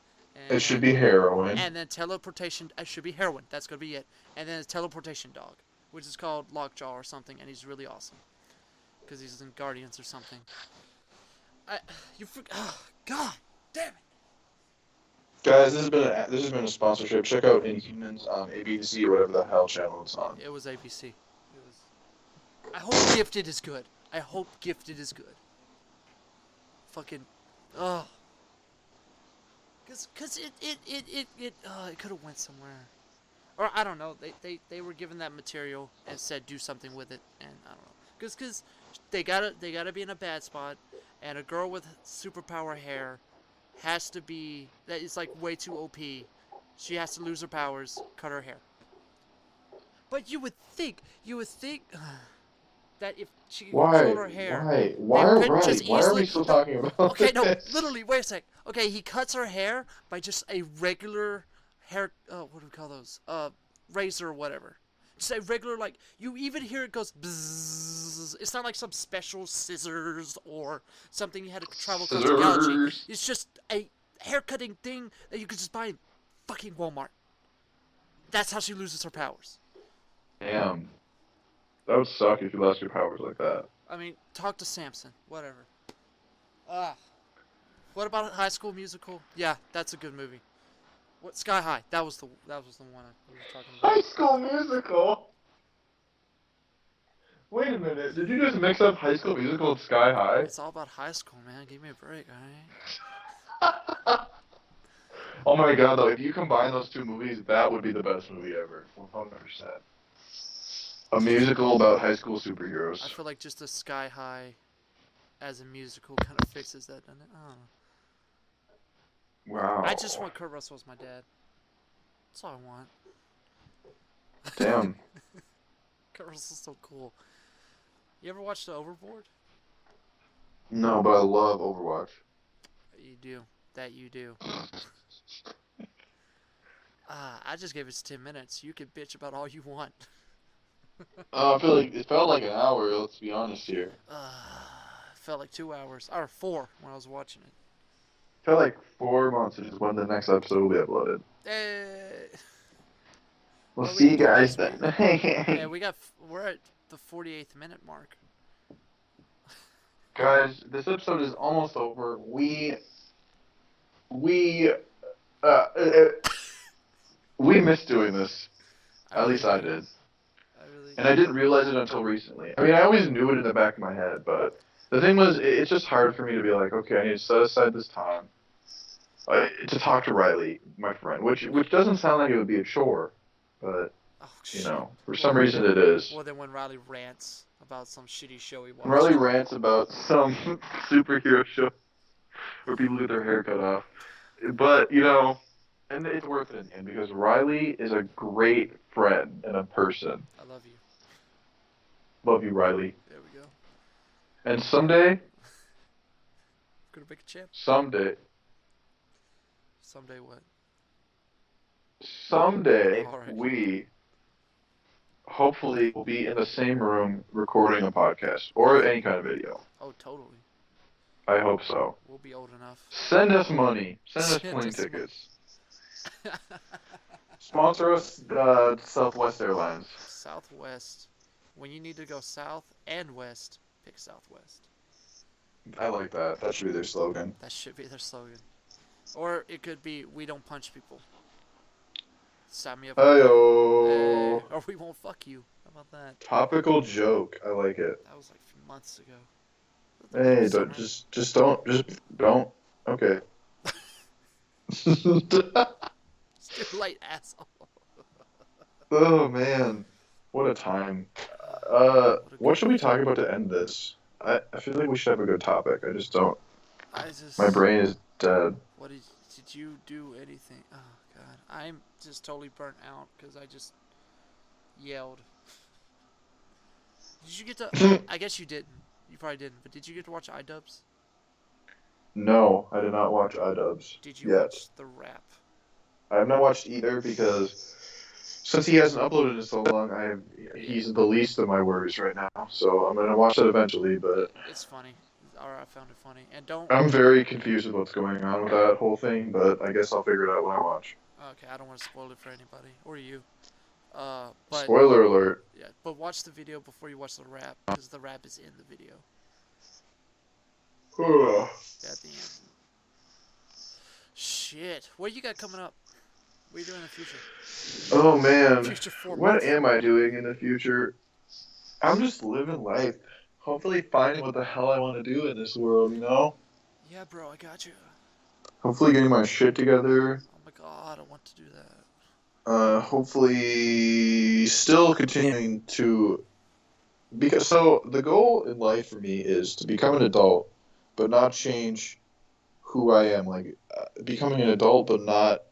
It should be heroin. And then teleportation, it should be heroin, that's going to be it. And then it's teleportation dog, which is called Lockjaw or something, and he's really awesome. Because he's in Guardians or something. God damn it. Guys, this has been a sponsorship. Check out Inhumans on ABC or whatever the hell channel it's on. It was ABC. It was. I hope Gifted is good. I hope Gifted is good. Fucking, cause it could have went somewhere, or I don't know. They were given that material and said do something with it, and I don't know. Cause they gotta be in a bad spot, and a girl with superpower hair has to be that is like way too OP. She has to lose her powers, cut her hair. But you would think that if she could control her hair, Why are we still talking about okay, no, this? literally, wait a sec. Okay, he cuts her hair by just a regular hair. What do we call those? Razor or whatever. Just a regular, like, you even hear it goes bzzz. It's not like some special scissors or something you had to travel across the galaxy. It's just a haircutting thing that you could just buy in fucking Walmart. That's how she loses her powers. Damn. That would suck if you lost your powers like that. I mean, talk to Samson. Whatever. What about High School Musical? Yeah, that's a good movie. What Sky High? That was the one I was talking about. High School Musical? Wait a minute, did you just mix up High School Musical and Sky High? It's all about high school, man. Give me a break, alright? Oh my god, though, if you combine those two movies, that would be the best movie ever. 100%. A musical about high school superheroes. I feel like just a Sky High as a musical kind of fixes that, doesn't it? I don't know. Wow. I just want Kurt Russell as my dad. That's all I want. Damn. Kurt Russell's so cool. You ever watched the Overboard? No, but I love Overwatch. You do. That you do. I just gave it 10 minutes. You can bitch about all you want. I feel like it felt like an hour, let's be honest here. Felt like 2 hours. Or 4 when I was watching it. It felt like 4 months, which is when the next episode will be uploaded. We'll see you guys then. Yeah, we're at the 48th minute mark. Guys, this episode is almost over. We missed doing this. At least I did. And I didn't realize it until recently. I mean, I always knew it in the back of my head, but the thing was, it's just hard for me to be like, okay, I need to set aside this time to talk to Riley, my friend, which doesn't sound like it would be a chore, but, you know, for some reason it is. Well, then when Riley rants about some shitty show he watched. Riley rants about some superhero show where people get their hair cut off. But, you know, and it's worth it in the end because Riley is a great friend and a person. I love you. Love you, Riley. There we go. And someday, Gonna make a champ. Someday. Someday what? Someday, All right. we hopefully will be in the same room recording a podcast or any kind of video. Oh, totally. I hope so. We'll be old enough. Send us money. Send us Send plane us tickets. money. Sponsor us, Southwest Airlines. Southwest. When you need to go south and west, pick Southwest. I like that. That should be their slogan. That should be their slogan. Or it could be, we don't punch people. Sign me up for that. Heyo. Hey, or we won't fuck you. How about that? Topical joke. I like it. That was like months ago. Hey, just don't. Okay. It's too late, asshole. Oh man, what a time. What should we talk about to end this? I feel like we should have a good topic. I just don't. My brain is dead. What did you do anything? Oh god, I'm just totally burnt out because I just yelled. Did you get to? I guess you didn't. You probably didn't. But did you get to watch iDubbbz? No, I did not watch iDubbbz Did you yet. watch the rap? I have not watched either because since he hasn't uploaded in so long, he's the least of my worries right now. So I'm gonna watch that eventually. But It's funny. Or I found it funny. And don't. I'm very confused with what's going on with that whole thing. But I guess I'll figure it out when I watch. Okay, I don't want to spoil it for anybody or you. But Spoiler alert. yeah, but watch the video before you watch the rap because the rap is in the video at the end. Shit, what you got coming up? What are you doing in the future? Oh man, Future 4 what months. am I doing in the future? I'm just living life. Hopefully finding what the hell I want to do in this world, you know? Yeah, bro, I got you. Hopefully getting my shit together. Oh my god, I want to do that. Hopefully still continuing to... So the goal in life for me is to become an adult, but not change who I am. Like, becoming an adult, but not,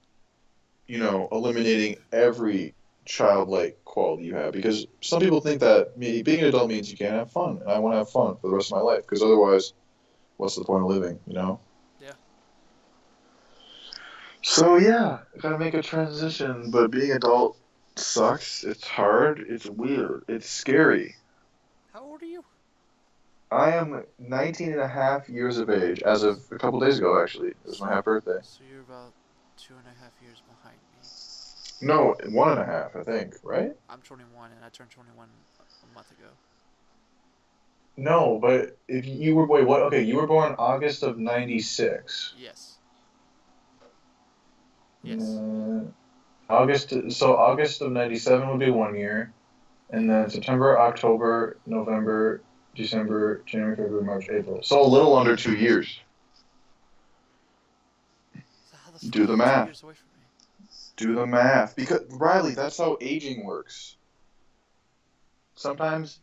eliminating every childlike quality you have. Because some people think that being an adult means you can't have fun, and I want to have fun for the rest of my life. Because otherwise, what's the point of living, Yeah. So yeah, gotta make a transition, but being adult sucks. It's hard. It's weird. It's scary. How old are you? I am 19 and a half years of age as of a couple days ago, actually. It was my half birthday. So you're about 2.5 years behind me. No, 1.5, I think, right? I'm 21 and I turned 21 a month ago. No, but if you were, wait, what? Okay, you were born August of 96. Yes. Yes. August of 97 would be 1 year. And then September, October, November, December, January, February, March, April. So a little under 2 years. So how the fuck Do the are you 2 math. years away from me? Do the math. Because, Riley, that's how aging works. Sometimes,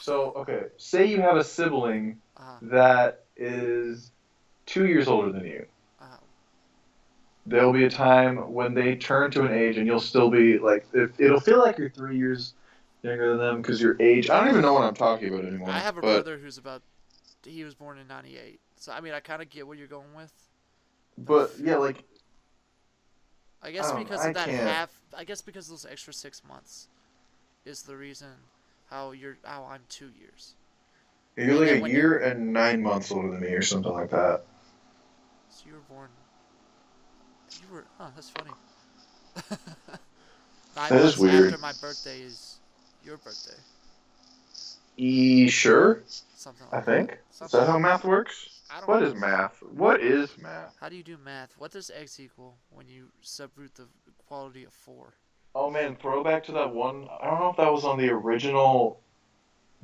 okay, say you have a sibling that is 2 years older than you. There'll be a time when they turn to an age and you'll still be, like, it'll feel like you're 3 years younger than them because your age, I don't even know what I'm talking about anymore. I have a brother who's he was born in 98. So, I mean, I kind of get what you're going with. But, yeah, like... I guess because of that I guess because of those extra 6 months is the reason how I'm 2 years. You're like a year and 9 months older than me or something like that. So you were born... that's funny. 9 that months is weird. after my birthday is your birthday. Sure? Something like I think. That. Is that how math works? What is math? What is math? How do you do math? What does x equal when you subroot the quality of 4? Oh man, throwback to that one. I don't know if that was on the original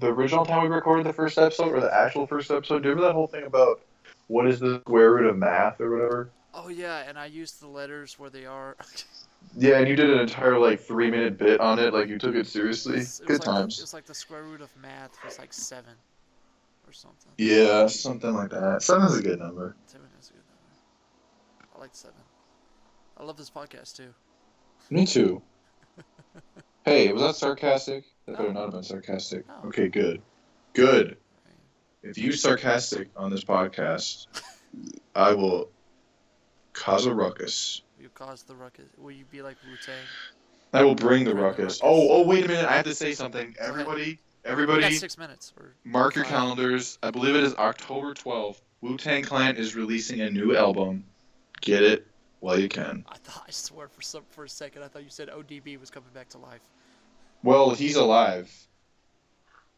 time we recorded the first episode or the actual first episode. Do you remember that whole thing about what is the square root of math or whatever? Oh yeah, and I used the letters where they are. Yeah, and you did an entire 3-minute bit on it, like you took it seriously. Good times. It's like the square root of math was like 7 or something. Yeah, something like that. 7 is a good number. 7 is a good number. I like 7. I love this podcast too. Me too. Hey, was that sarcastic? That better not have been sarcastic. No. Okay, good. Good. If you're sarcastic on this podcast, I will cause a ruckus. You cause the ruckus. Will you be like Wu-Tang? I will bring the Bring the ruckus. ruckus. Oh, wait a minute. I have to say something. ahead. Everybody, We got everybody, 6 minutes. Or mark your 5. calendars. I believe it is October 12th. Wu-Tang Clan is releasing a new album. Get it while you can. I swear for a second I thought you said ODB was coming back to life. Well, he's alive.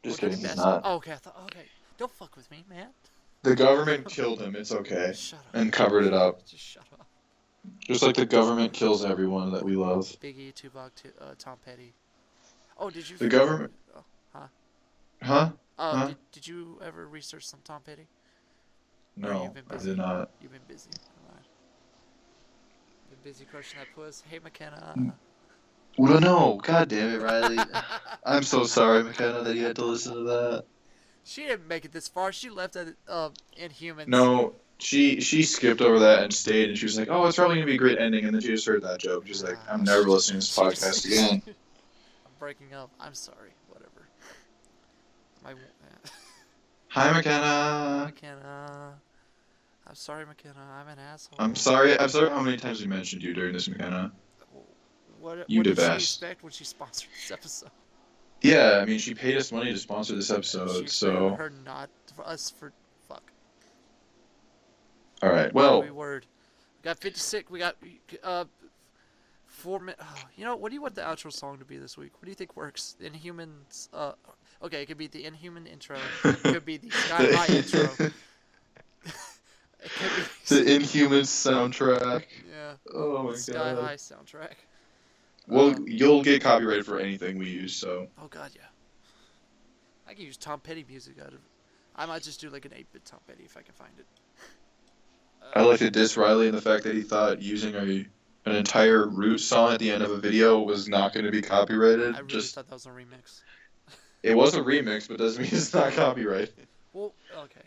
Just did kidding, he he's pass? not. Oh, okay. Okay. Don't fuck with me, man. The government killed him. It's okay. Shut up. And covered it up. Just shut up. Just like the government kills everyone that we love. Biggie, Tupac, Tom Petty. Oh, did you? The government. Oh, huh? Huh? Oh, Huh? did you ever research some Tom Petty? No, you've been I busy? did not. You've been busy. Never mind. Been busy crushing that puss. Hey, McKenna. Well, no. God damn it, Riley. I'm so sorry, McKenna, that you had to listen to that. She didn't make it this far. She left at Inhumans. No, she skipped over that and stayed, and she was like, "Oh, it's probably gonna be a great ending," and then she just heard that joke. She's like, "I'm never listening to this podcast again." I'm breaking up. I'm sorry. Whatever. Hi, McKenna. McKenna. I'm sorry, McKenna. I'm an asshole. I'm sorry. I'm sorry how many times we mentioned you during this, McKenna. What You did did she best. expect when she sponsored this episode? Yeah, I mean, she paid us money to sponsor this She episode, expected so. her not for us for fuck. All right. Well, Well, word. We got 56. We got 4 minutes. Oh, you know, what do you want the outro song to be this week? What do you think works? The Inhumans. Okay, it could be the Inhuman intro. It could be the Sky High intro. It could be the Inhumans soundtrack. Yeah. Oh my Sky god. High soundtrack. Well, you'll get copyrighted for anything we use, so. Oh god, yeah. I can use Tom Petty music out of. I might just do like an 8-bit Tom Petty if I can find it. I like to diss Riley in the fact that he thought using an entire root song at the end of a video was not going to be copyrighted. I really thought that was a remix. It was a remix, but doesn't mean it's not copyrighted. Well, okay.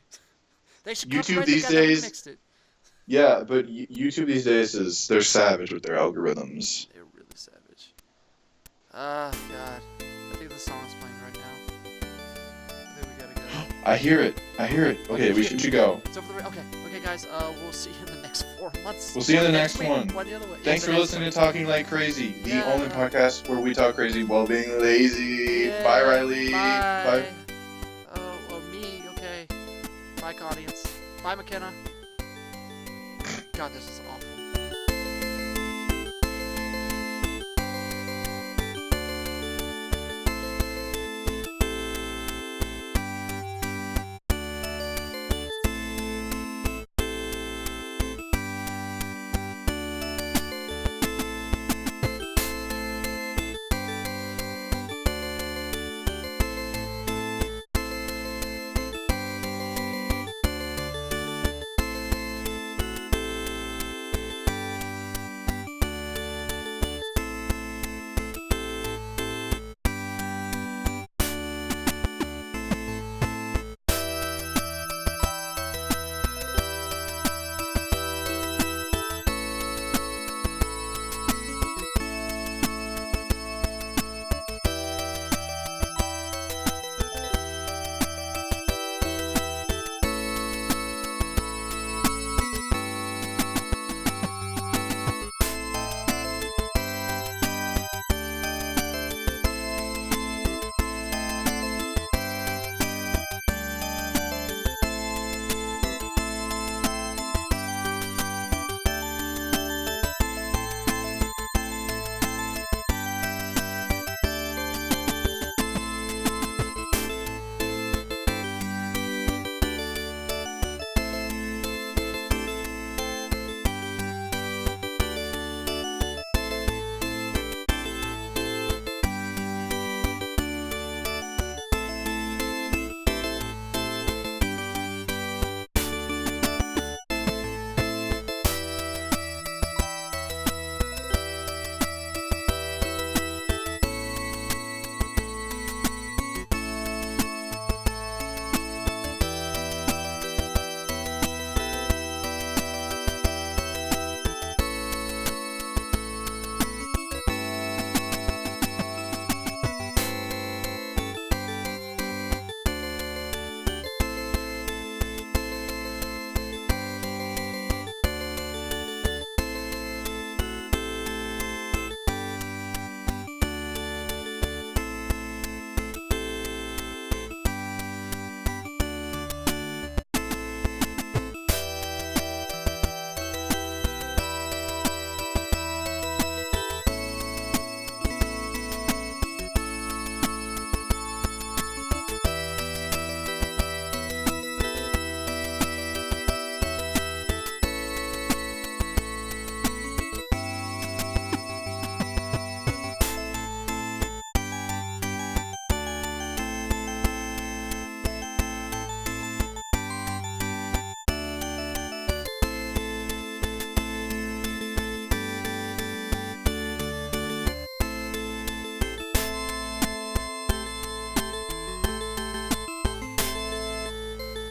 They should YouTube copyright the these guy that days- remixed it. Yeah, but YouTube these days they're savage with their algorithms. They're really savage. Ah, God. I think the song's playing right now. I think we gotta go. I hear it. Okay, we should go. It's over the. Okay, guys. We'll see you in the next 4 months. We'll see you in the next week. one. The other way. Thanks for listening to Talking Like Crazy, the Yeah. only podcast where we talk crazy while being lazy. Yeah, Bye, Riley. Bye. Oh, well, me. Okay. Bye, audience. Bye, McKenna. God, this is awful.